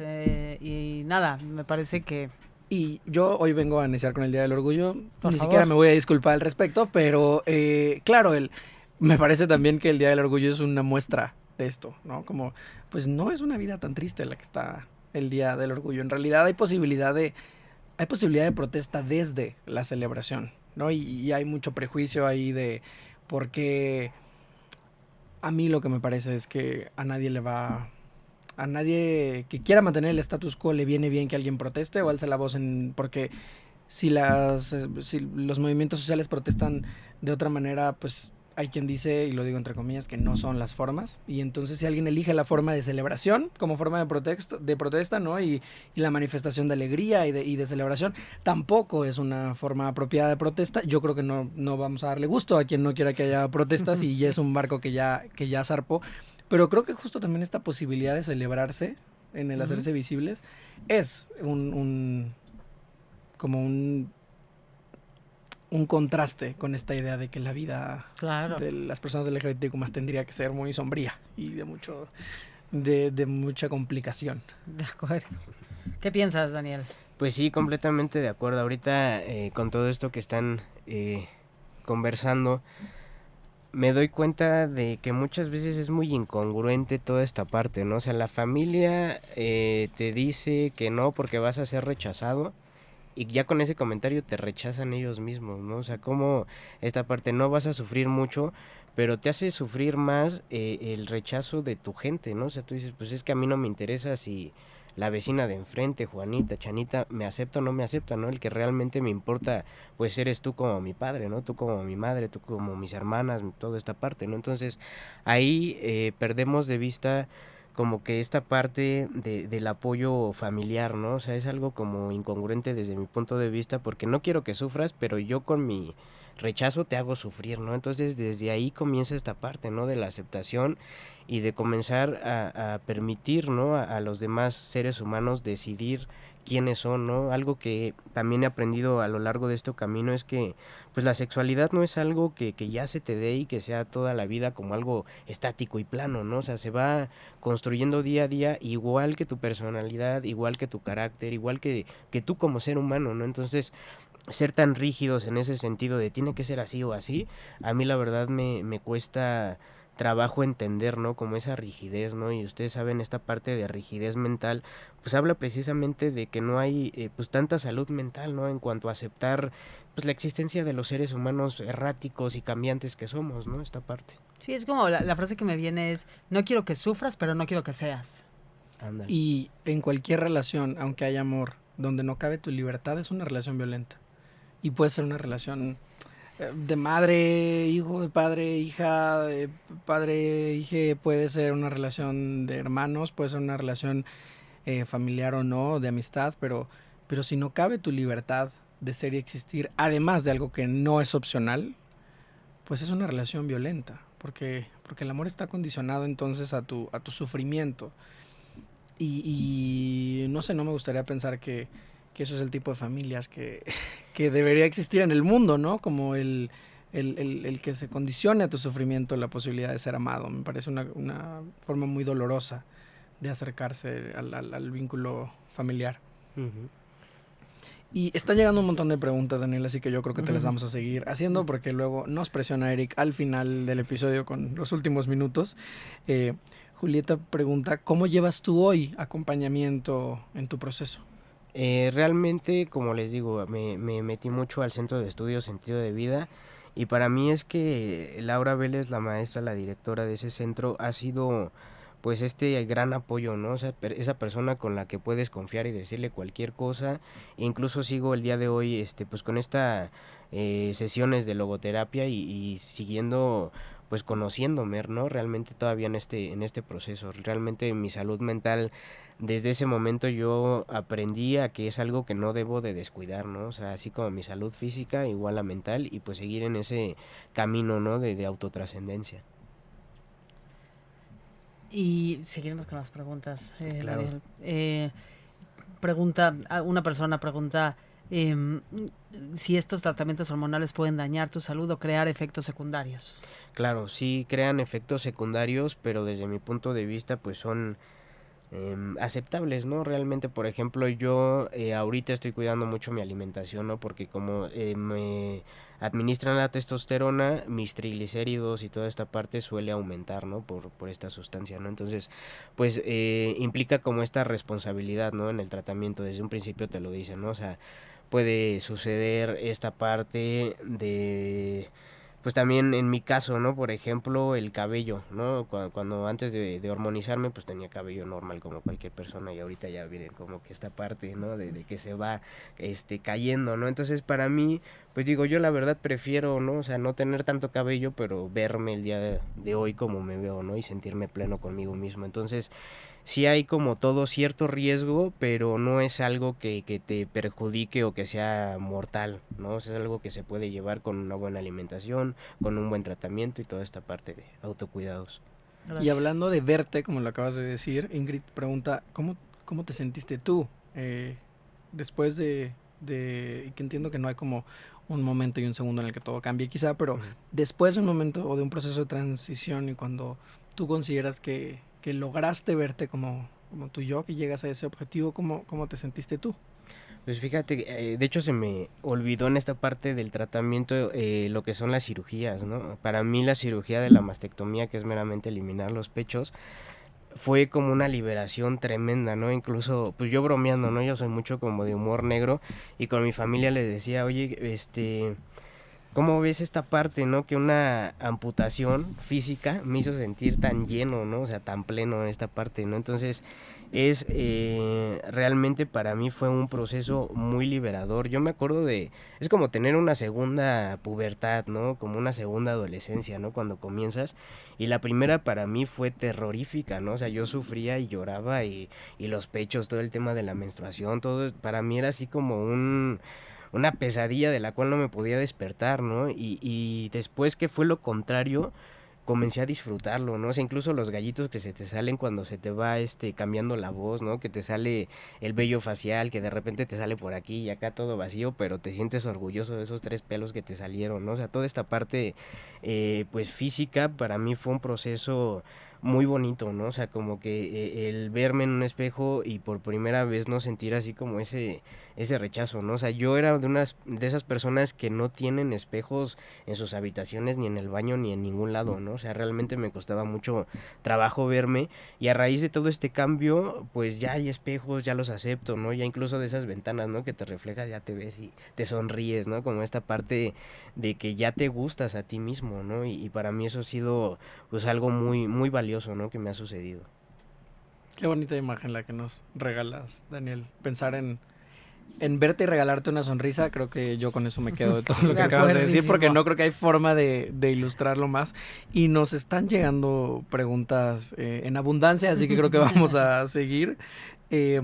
Y nada, me parece que...
Y yo hoy vengo a iniciar con el Día del Orgullo, siquiera me voy a disculpar al respecto, pero claro, me parece también que el Día del Orgullo es una muestra de esto, ¿no? Como, pues no es una vida tan triste la que está el Día del Orgullo. En realidad hay posibilidad de protesta desde la celebración, ¿no? Y hay mucho prejuicio ahí porque a mí lo que me parece es que a nadie que quiera mantener el status quo le viene bien que alguien proteste o alce la voz porque si los movimientos sociales protestan de otra manera, pues hay quien dice, y lo digo entre comillas, que no son las formas. Y entonces si alguien elige la forma de celebración como forma de protesta, ¿no? Y la manifestación de alegría y de celebración tampoco es una forma apropiada de protesta. Yo creo que no vamos a darle gusto a quien no quiera que haya protestas y ya es un barco que ya zarpó. Pero creo que justo también esta posibilidad de celebrarse en el hacerse visibles es como un contraste con esta idea de que la vida de las personas del LGBTQ+ tendría que ser muy sombría y de mucha complicación.
De acuerdo. ¿Qué piensas, Daniel?
Pues sí, completamente de acuerdo. Ahorita con todo esto que están conversando, me doy cuenta de que muchas veces es muy incongruente toda esta parte, ¿no? O sea, la familia te dice que no porque vas a ser rechazado y ya con ese comentario te rechazan ellos mismos, ¿no? O sea, como esta parte no vas a sufrir mucho, pero te hace sufrir más el rechazo de tu gente, ¿no? O sea, tú dices, pues es que a mí no me interesa si la vecina de enfrente, Juanita, Chanita, me acepta o no me acepta, ¿no? El que realmente me importa, pues eres tú como mi padre, ¿no? Tú como mi madre, tú como mis hermanas, toda esta parte, ¿no? Entonces, ahí perdemos de vista como que esta parte del apoyo familiar, ¿no? O sea, es algo como incongruente desde mi punto de vista, porque no quiero que sufras, pero yo con mi rechazo te hago sufrir, ¿no? Entonces desde ahí comienza esta parte, ¿no? De la aceptación y de comenzar a permitir, ¿no? A los demás seres humanos decidir quiénes son, ¿no? Algo que también he aprendido a lo largo de este camino es que pues la sexualidad no es algo que ya se te dé y que sea toda la vida como algo estático y plano, ¿no? O sea, se va construyendo día a día igual que tu personalidad, igual que tu carácter, igual que tú como ser humano, ¿no? Entonces, ser tan rígidos en ese sentido de tiene que ser así o así, a mí la verdad me cuesta trabajo entender, ¿no? Como esa rigidez, ¿no? Y ustedes saben, esta parte de rigidez mental, pues habla precisamente de que no hay pues tanta salud mental, ¿no? En cuanto a aceptar pues la existencia de los seres humanos erráticos y cambiantes que somos, ¿no? Esta parte.
Sí, es como la frase que me viene es, no quiero que sufras, pero no quiero que seas.
Ándale.
Y en cualquier relación, aunque haya amor, donde no cabe tu libertad, es una relación violenta. Y puede ser una relación de madre, hijo, de padre, hija, de padre, hija, puede ser una relación de hermanos, puede ser una relación familiar o no, de amistad, pero si no cabe tu libertad de ser y existir, además de algo que no es opcional, pues es una relación violenta, porque el amor está condicionado entonces a tu sufrimiento. Y no sé, no me gustaría pensar que eso es el tipo de familias que debería existir en el mundo, ¿no? Como el que se condicione a tu sufrimiento la posibilidad de ser amado. Me parece una forma muy dolorosa de acercarse al vínculo familiar.
Uh-huh.
Y está llegando un montón de preguntas, Daniel, así que yo creo que te las vamos a seguir haciendo porque luego nos presiona Eric al final del episodio con los últimos minutos. Julieta pregunta, ¿cómo llevas tú hoy acompañamiento en tu proceso?
Realmente, como les digo, me metí mucho al Centro de Estudios Sentido de Vida y para mí es que Laura Vélez, la maestra, la directora de ese centro, ha sido pues este gran apoyo, ¿no? O sea, esa persona con la que puedes confiar y decirle cualquier cosa. E incluso sigo el día de hoy, pues con esta sesiones de logoterapia y siguiendo, pues conociéndome, ¿no? Realmente todavía en este proceso. Realmente mi salud mental, desde ese momento yo aprendí a que es algo que no debo de descuidar, ¿no? O sea, así como mi salud física, igual la mental, y pues seguir en ese camino, ¿no? De autotrascendencia.
Y seguimos con las preguntas,
Claro.
Daniel. Una persona pregunta si estos tratamientos hormonales pueden dañar tu salud o crear efectos secundarios.
Claro, sí crean efectos secundarios, pero desde mi punto de vista, pues son aceptables, ¿no? Realmente, por ejemplo, yo ahorita estoy cuidando mucho mi alimentación, ¿no? Porque como me administran la testosterona, mis triglicéridos y toda esta parte suele aumentar, ¿no? Por esta sustancia, ¿no? Entonces, pues implica como esta responsabilidad, ¿no? En el tratamiento, desde un principio te lo dicen, ¿no? O sea, puede suceder esta parte de pues también en mi caso, ¿no? Por ejemplo, el cabello, ¿no? Cuando antes de hormonizarme, pues tenía cabello normal como cualquier persona y ahorita ya viene como que esta parte, ¿no? De que se va, cayendo, ¿no? Entonces para mí, pues digo, yo la verdad prefiero, ¿no? O sea, no tener tanto cabello, pero verme el día de hoy como me veo, ¿no? Y sentirme pleno conmigo mismo. Entonces, sí hay como todo cierto riesgo, pero no es algo que te perjudique o que sea mortal, ¿no? Es algo que se puede llevar con una buena alimentación, con un buen tratamiento y toda esta parte de autocuidados.
Y
Gracias.
hablando de verte, como lo acabas de decir, Ingrid pregunta, cómo te sentiste tú después y que entiendo que no hay como un momento y un segundo en el que todo cambie quizá, pero
Ujú.
después de un momento o de un proceso de transición y cuando tú consideras que lograste verte como tu yo, que llegas a ese objetivo, ¿cómo te sentiste tú?
Pues fíjate, de hecho se me olvidó en esta parte del tratamiento lo que son las cirugías, ¿no? Para mí la cirugía de la mastectomía, que es meramente eliminar los pechos, fue como una liberación tremenda, ¿no? Incluso, pues yo bromeando, ¿no? Yo soy mucho como de humor negro y con mi familia les decía, oye, ¿cómo ves esta parte, no? Que una amputación física me hizo sentir tan lleno, ¿no? O sea, tan pleno en esta parte, ¿no? Entonces, realmente para mí fue un proceso muy liberador. Yo me acuerdo es como tener una segunda pubertad, ¿no? Como una segunda adolescencia, ¿no? Cuando comienzas. Y la primera para mí fue terrorífica, ¿no? O sea, yo sufría y lloraba y los pechos, todo el tema de la menstruación, todo, para mí era así como una pesadilla de la cual no me podía despertar, ¿no? Y después que fue lo contrario, comencé a disfrutarlo, ¿no? O sea, incluso los gallitos que se te salen cuando se te va cambiando la voz, ¿no? Que te sale el vello facial, que de repente te sale por aquí y acá todo vacío, pero te sientes orgulloso de esos 3 pelos que te salieron, ¿no? O sea, toda esta parte, pues física, para mí fue un proceso muy bonito, ¿no? O sea, como que el verme en un espejo y por primera vez no sentir así como ese rechazo, ¿no? O sea, yo era de esas personas que no tienen espejos en sus habitaciones, ni en el baño, ni en ningún lado, ¿no? O sea, realmente me costaba mucho trabajo verme y a raíz de todo este cambio, pues ya hay espejos, ya los acepto, ¿no? Ya incluso de esas ventanas, ¿no? Que te reflejas, ya te ves y te sonríes, ¿no? Como esta parte de que ya te gustas a ti mismo, ¿no? Y para mí eso ha sido pues algo muy, muy valioso, ¿no? Que me ha sucedido.
Qué bonita imagen la que nos regalas, Daniel. Pensar en verte y regalarte una sonrisa, creo que yo con eso me quedo de todo lo
De
que acabas de decir, porque
acuerdísimo.
no creo que hay forma de ilustrarlo más. Y nos están llegando preguntas en abundancia, así que creo que vamos a seguir. Eh,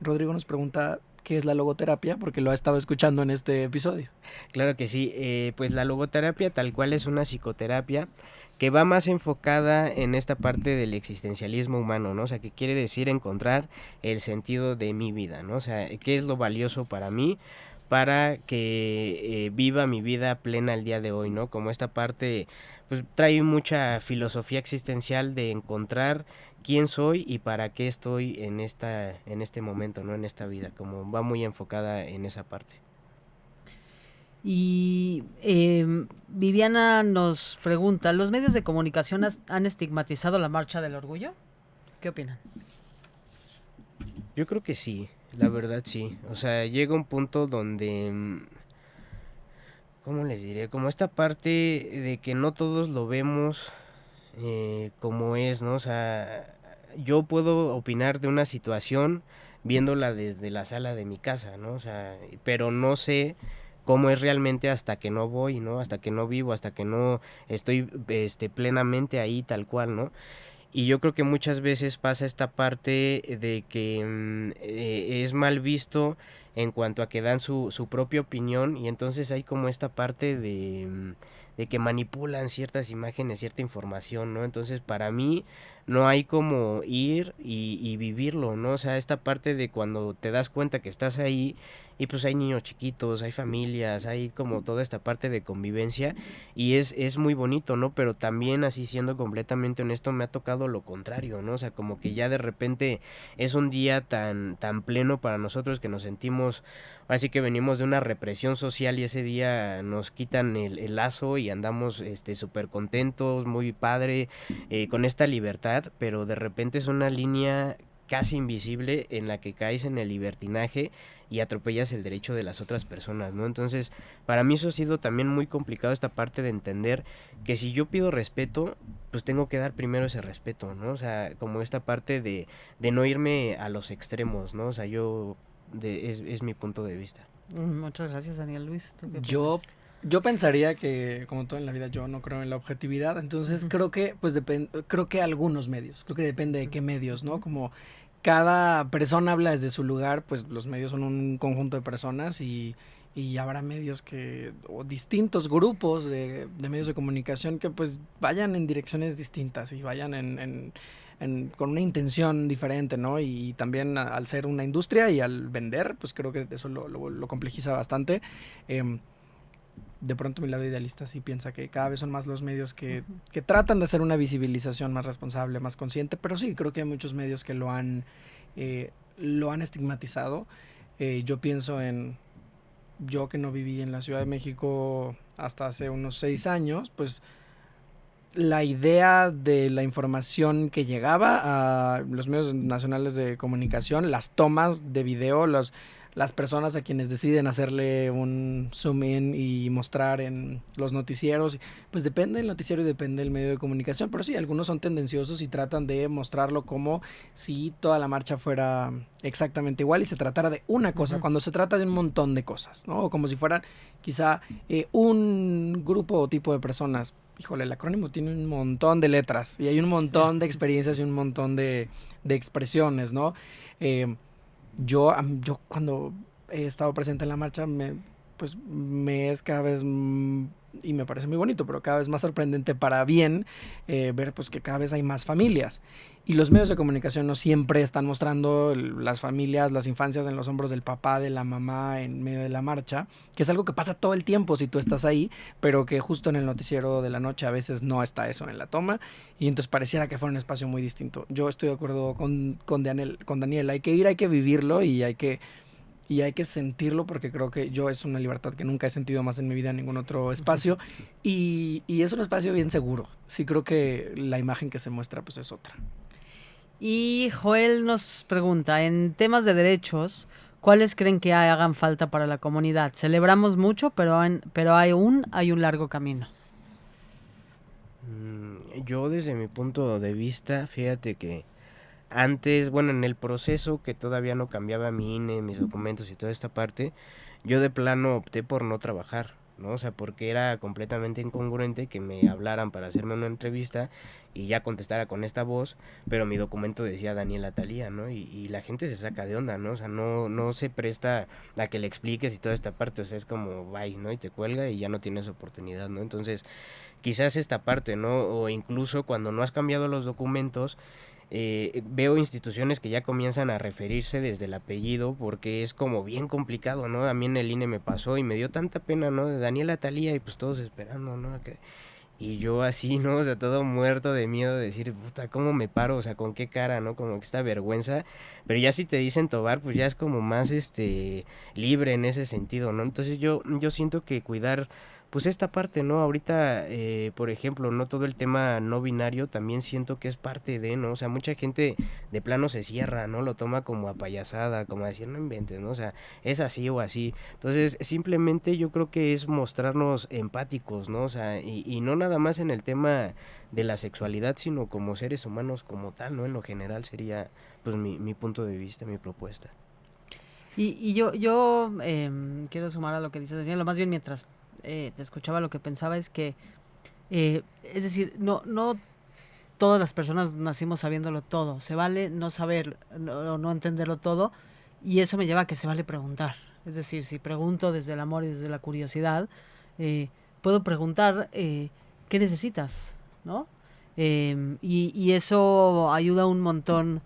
Rodrigo nos pregunta qué es la logoterapia, porque lo ha estado escuchando en este episodio.
Claro que sí, pues la logoterapia tal cual es una psicoterapia que va más enfocada en esta parte del existencialismo humano, ¿no? O sea, que quiere decir encontrar el sentido de mi vida, ¿no? O sea, qué es lo valioso para mí para que viva mi vida plena el día de hoy, ¿no? Como esta parte, pues trae mucha filosofía existencial de encontrar quién soy y para qué estoy en este momento, ¿no? En esta vida, como va muy enfocada en esa parte.
Y Viviana nos pregunta, ¿los medios de comunicación han estigmatizado la marcha del orgullo? ¿Qué opinan?
Yo creo que sí, la verdad sí. O sea, llega un punto donde, ¿cómo les diré? Como esta parte de que no todos lo vemos como es, ¿no? O sea, yo puedo opinar de una situación viéndola desde la sala de mi casa, ¿no? O sea, pero no sé cómo es realmente hasta que no voy, ¿no? Hasta que no vivo, hasta que no estoy plenamente ahí tal cual, ¿no? Y yo creo que muchas veces pasa esta parte de que es mal visto en cuanto a que dan su propia opinión, y entonces hay como esta parte de que manipulan ciertas imágenes, cierta información, ¿no? Entonces para mí no hay como ir y vivirlo, ¿no? O sea, esta parte de cuando te das cuenta que estás ahí y pues hay niños chiquitos, hay familias, hay como toda esta parte de convivencia, y es muy bonito, ¿no? Pero también, así siendo completamente honesto, me ha tocado lo contrario, ¿no? O sea, como que ya de repente es un día tan pleno para nosotros que nos sentimos, así que venimos de una represión social, y ese día nos quitan el lazo y andamos súper contentos, muy padre, con esta libertad, pero de repente es una línea casi invisible en la que caes en el libertinaje y atropellas el derecho de las otras personas, ¿no? Entonces, para mí eso ha sido también muy complicado, esta parte de entender que si yo pido respeto, pues tengo que dar primero ese respeto, ¿no? O sea, como esta parte de no irme a los extremos, ¿no? O sea, es mi punto de vista.
Muchas gracias, Daniel. Luis, ¿tú qué
Yo, yo pensaría que, como todo en la vida, yo no creo en la objetividad, entonces creo que, pues creo que algunos medios, creo que depende de qué medios, ¿no? Como cada persona habla desde su lugar, pues los medios son un conjunto de personas y habrá medios o distintos grupos de medios de comunicación que pues vayan en direcciones distintas y vayan con una intención diferente, ¿no? Y también al ser una industria y al vender, pues creo que eso lo complejiza bastante. Eh, de pronto mi lado idealista sí piensa que cada vez son más los medios que tratan de hacer una visibilización más responsable, más consciente, pero sí, creo que hay muchos medios que lo han estigmatizado. Yo pienso yo que no viví en la Ciudad de México hasta hace unos 6 años, pues la idea de la información que llegaba a los medios nacionales de comunicación, las tomas de video, las personas a quienes deciden hacerle un zoom in y mostrar en los noticieros, pues depende del noticiero y depende del medio de comunicación, pero sí, algunos son tendenciosos y tratan de mostrarlo como si toda la marcha fuera exactamente igual y se tratara de una cosa, cuando se trata de un montón de cosas, ¿no? O como si fueran quizá un grupo o tipo de personas. Híjole, el acrónimo tiene un montón de letras y hay un montón de experiencias y un montón de expresiones, ¿no? Yo cuando he estado presente en la marcha, pues me es cada vez, y me parece muy bonito, pero cada vez más sorprendente para bien, ver pues que cada vez hay más familias. Y los medios de comunicación no siempre están mostrando las familias, las infancias en los hombros del papá, de la mamá en medio de la marcha, que es algo que pasa todo el tiempo si tú estás ahí, pero que justo en el noticiero de la noche a veces no está eso en la toma, y entonces pareciera que fuera un espacio muy distinto. Yo estoy de acuerdo con Daniel, hay que ir, hay que vivirlo y hay que sentirlo, porque creo que yo es una libertad que nunca he sentido más en mi vida en ningún otro espacio, y es un espacio bien seguro. Sí, creo que la imagen que se muestra pues es otra.
Y Joel nos pregunta, en temas de derechos, ¿cuáles creen que hagan falta para la comunidad? Celebramos mucho, pero hay un largo camino.
Yo desde mi punto de vista, fíjate que antes, bueno, en el proceso que todavía no cambiaba mi INE, mis documentos y toda esta parte, yo de plano opté por no trabajar, ¿no? O sea, porque era completamente incongruente que me hablaran para hacerme una entrevista y ya contestara con esta voz, pero mi documento decía Daniela Talía, ¿no? Y la gente se saca de onda, ¿no? O sea, no se presta a que le expliques y toda esta parte, o sea, es como bye, ¿no? Y te cuelga y ya no tienes oportunidad, ¿no? Entonces, quizás esta parte, ¿no? O incluso cuando no has cambiado los documentos, veo instituciones que ya comienzan a referirse desde el apellido, porque es como bien complicado, ¿no? A mí en el INE me pasó y me dio tanta pena, ¿no? De Daniela Talía y pues todos esperando, ¿no? Y yo así, ¿no? O sea, todo muerto de miedo de decir, puta, ¿cómo me paro? O sea, ¿con qué cara, no? Como que esta vergüenza. Pero ya si te dicen Tobar, pues ya es como más, libre en ese sentido, ¿no? Entonces yo siento que cuidar pues esta parte, ¿no? Ahorita, por ejemplo, no todo el tema no binario también siento que es parte de, ¿no? O sea, mucha gente de plano se cierra, ¿no? Lo toma como a payasada, como a decir, no inventes, ¿no? O sea, es así o así. Entonces, simplemente yo creo que es mostrarnos empáticos, ¿no? O sea, y no nada más en el tema de la sexualidad, sino como seres humanos como tal, ¿no? En lo general sería, pues, mi punto de vista, mi propuesta.
Y yo quiero sumar a lo que dices, Daniel, más bien mientras te escuchaba, lo que pensaba es que, es decir, no todas las personas nacimos sabiéndolo todo. Se vale no saber o no entenderlo todo, y eso me lleva a que se vale preguntar. Es decir, si pregunto desde el amor y desde la curiosidad, puedo preguntar qué necesitas, ¿no? Y eso ayuda un montón,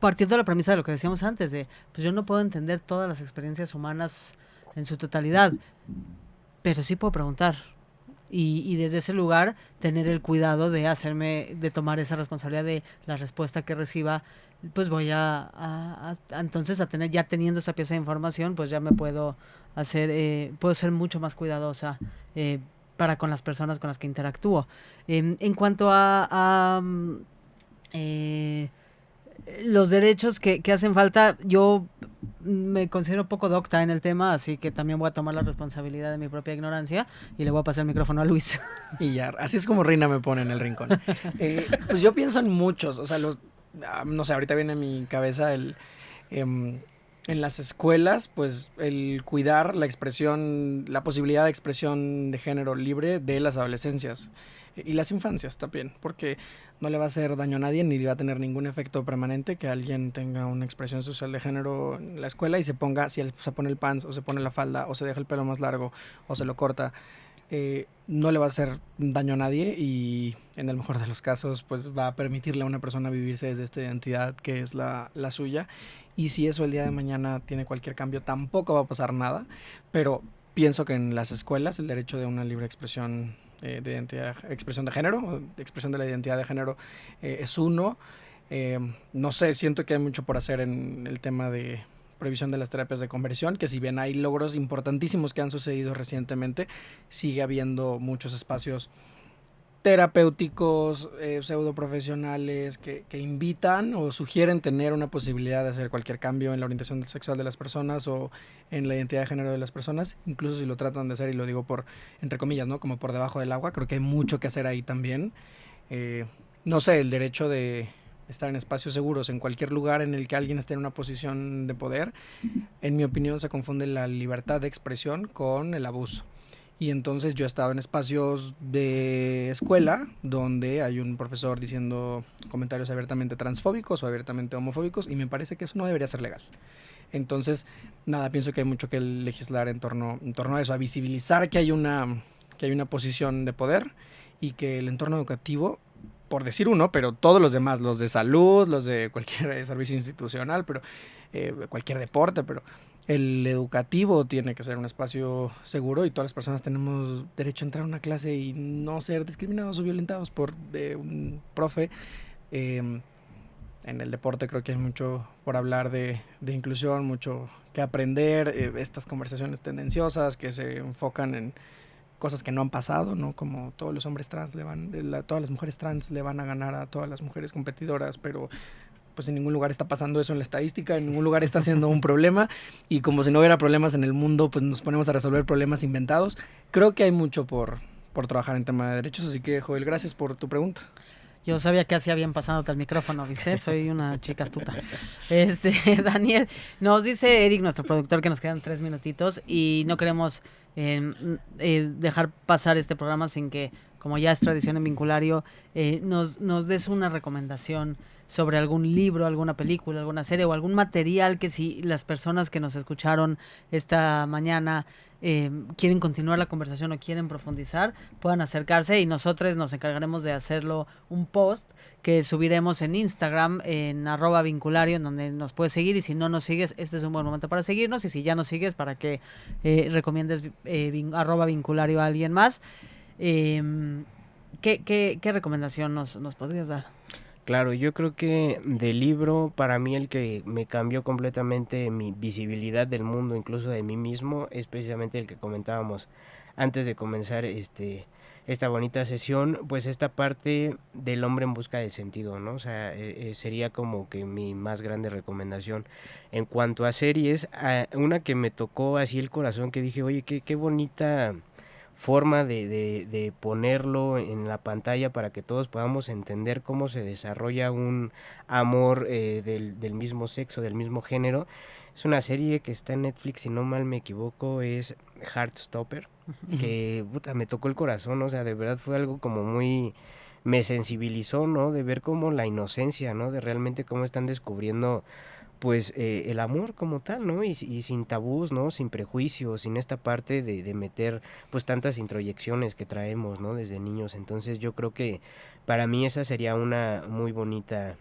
partiendo de la premisa de lo que decíamos antes, de pues yo no puedo entender todas las experiencias humanas en su totalidad, pero sí puedo preguntar. Y desde ese lugar tener el cuidado de tomar esa responsabilidad de la respuesta que reciba, pues voy entonces a tener, ya teniendo esa pieza de información, pues ya me puedo ser mucho más cuidadosa para con las personas con las que interactúo. En cuanto a los derechos que hacen falta, yo me considero poco docta en el tema, así que también voy a tomar la responsabilidad de mi propia ignorancia y le voy a pasar el micrófono a Luis.
Y ya, así es como Reina me pone en el rincón. Pues yo pienso en muchos, o sea, no sé, ahorita viene a mi cabeza en las escuelas, pues el cuidar la expresión, la posibilidad de expresión de género libre de las adolescencias y las infancias también, porque no le va a hacer daño a nadie ni le va a tener ningún efecto permanente que alguien tenga una expresión social de género en la escuela y se ponga, si él se pone el pants o se pone la falda o se deja el pelo más largo o se lo corta, no le va a hacer daño a nadie y en el mejor de los casos pues va a permitirle a una persona vivirse desde esta identidad que es la suya, y si eso el día de mañana tiene cualquier cambio tampoco va a pasar nada, pero pienso que en las escuelas el derecho de una libre expresión de identidad, expresión de género, expresión de la identidad de género es uno. No sé, siento que hay mucho por hacer en el tema de prohibición de las terapias de conversión, que si bien hay logros importantísimos que han sucedido recientemente, sigue habiendo muchos espacios terapéuticos, pseudoprofesionales que invitan o sugieren tener una posibilidad de hacer cualquier cambio en la orientación sexual de las personas o en la identidad de género de las personas, incluso si lo tratan de hacer, y lo digo por, entre comillas, ¿no? Como por debajo del agua. Creo que hay mucho que hacer ahí también. No sé, el derecho de estar en espacios seguros, en cualquier lugar en el que alguien esté en una posición de poder, en mi opinión se confunde la libertad de expresión con el abuso. Y entonces yo he estado en espacios de escuela donde hay un profesor diciendo comentarios abiertamente transfóbicos o abiertamente homofóbicos, y me parece que eso no debería ser legal. Entonces, nada, pienso que hay mucho que legislar en torno a eso, a visibilizar que hay una posición de poder y que el entorno educativo, por decir uno, pero todos los demás, los de salud, los de cualquier servicio institucional, pero cualquier deporte, pero el educativo tiene que ser un espacio seguro y todas las personas tenemos derecho a entrar a una clase y no ser discriminados o violentados por un profe. En el deporte creo que hay mucho por hablar de inclusión, mucho que aprender, estas conversaciones tendenciosas que se enfocan en cosas que no han pasado, ¿no? Como todos los hombres trans todas las mujeres trans le van a ganar a todas las mujeres competidoras, pero pues en ningún lugar está pasando eso en la estadística, en ningún lugar está siendo un problema, y como si no hubiera problemas en el mundo, pues nos ponemos a resolver problemas inventados. Creo que hay mucho por trabajar en tema de derechos, así que, Joel, gracias por tu pregunta.
Yo sabía que hacía bien pasándote el micrófono, ¿viste? Soy una chica astuta. Daniel, nos dice Eric, nuestro productor, que nos quedan 3 minutitos y no queremos dejar pasar este programa sin que, como ya es tradición en Vinculario, nos des una recomendación sobre algún libro, alguna película, alguna serie o algún material que, si las personas que nos escucharon esta mañana quieren continuar la conversación o quieren profundizar, puedan acercarse, y nosotros nos encargaremos de hacerlo un post que subiremos en Instagram, en @vinculario, en donde nos puedes seguir, y si no nos sigues, este es un buen momento para seguirnos, y si ya nos sigues, para que recomiendes @vinculario a alguien más. ¿Qué recomendación nos podrías dar?
Claro, yo creo que del libro, para mí el que me cambió completamente mi visibilidad del mundo, incluso de mí mismo, es precisamente el que comentábamos antes de comenzar esta bonita sesión, pues esta parte del hombre en busca de sentido, ¿no? O sea, sería como que mi más grande recomendación. En cuanto a series, una que me tocó así el corazón, que dije, oye, qué bonita forma de ponerlo en la pantalla para que todos podamos entender cómo se desarrolla un amor del mismo sexo, del mismo género. Es una serie que está en Netflix, si no mal me equivoco, es Heartstopper, que me tocó el corazón, o sea, de verdad fue algo como muy... me sensibilizó, ¿no? De ver como la inocencia, ¿no? De realmente cómo están descubriendo pues el amor como tal, ¿no? Y sin tabús, ¿no? Sin prejuicios, sin esta parte de meter pues tantas introyecciones que traemos, ¿no? Desde niños. Entonces yo creo que para mí esa sería una muy bonita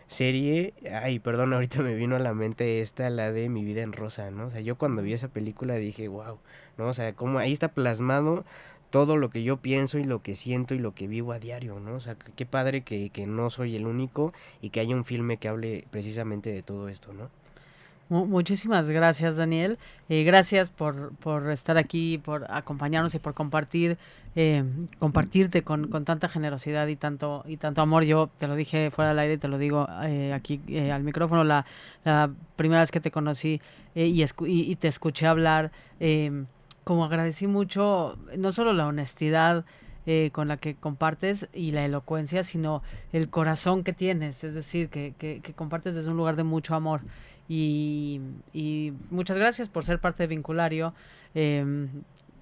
serie. Ay, perdón, ahorita me vino a la mente la de Mi vida en rosa, ¿no? O sea, yo cuando vi esa película dije, wow, ¿no? O sea, como ahí está plasmado todo lo que yo pienso y lo que siento y lo que vivo a diario, ¿no? O sea, qué padre que no soy el único y que haya un filme que hable precisamente de todo esto, ¿no?
Muchísimas gracias, Daniel. Gracias por estar aquí, por acompañarnos y por compartirte con tanta generosidad y tanto amor. Yo te lo dije fuera del aire, te lo digo aquí al micrófono. La primera vez que te conocí y te escuché hablar, como agradecí mucho, no solo la honestidad con la que compartes y la elocuencia, sino el corazón que tienes, es decir, que compartes desde un lugar de mucho amor. Y muchas gracias por ser parte de Vinculario,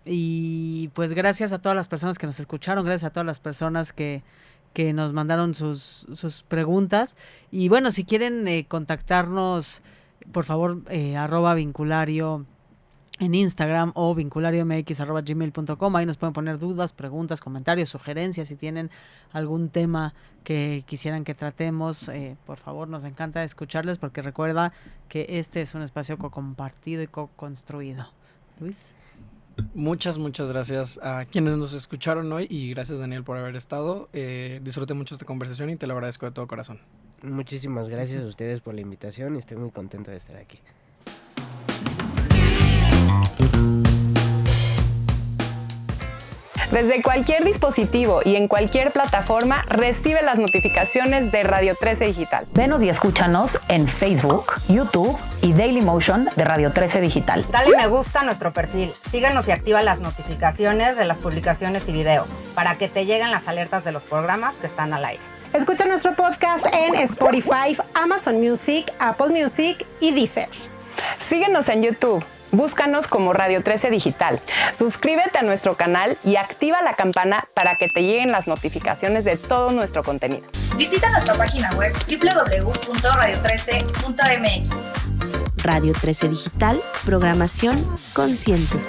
y pues gracias a todas las personas que nos escucharon, gracias a todas las personas que nos mandaron sus preguntas. Y bueno, si quieren contactarnos, por favor, @Vinculario en Instagram o vinculariomx@gmail.com. Ahí nos pueden poner dudas, preguntas, comentarios, sugerencias. Si tienen algún tema que quisieran que tratemos, por favor, nos encanta escucharles, porque recuerda que este es un espacio co-compartido y co-construido. Luis.
Muchas gracias a quienes nos escucharon hoy y gracias, Daniel, por haber estado. Disfruté mucho esta conversación y te lo agradezco de todo corazón.
Muchísimas gracias a ustedes por la invitación y estoy muy contento de estar aquí.
Desde cualquier dispositivo y en cualquier plataforma, recibe las notificaciones de Radio 13 Digital.
Venos y escúchanos en Facebook, YouTube y Dailymotion de Radio 13 Digital.
Dale me gusta a nuestro perfil, síguenos y activa las notificaciones de las publicaciones y video para que te lleguen las alertas de los programas que están al aire.
Escucha nuestro podcast en Spotify, Amazon Music, Apple Music y Deezer.
Síguenos en YouTube. Búscanos como Radio 13 Digital. Suscríbete a nuestro canal y activa la campana para que te lleguen las notificaciones de todo nuestro contenido.
Visita nuestra página web www.radio13.mx.
Radio 13 Digital, programación consciente.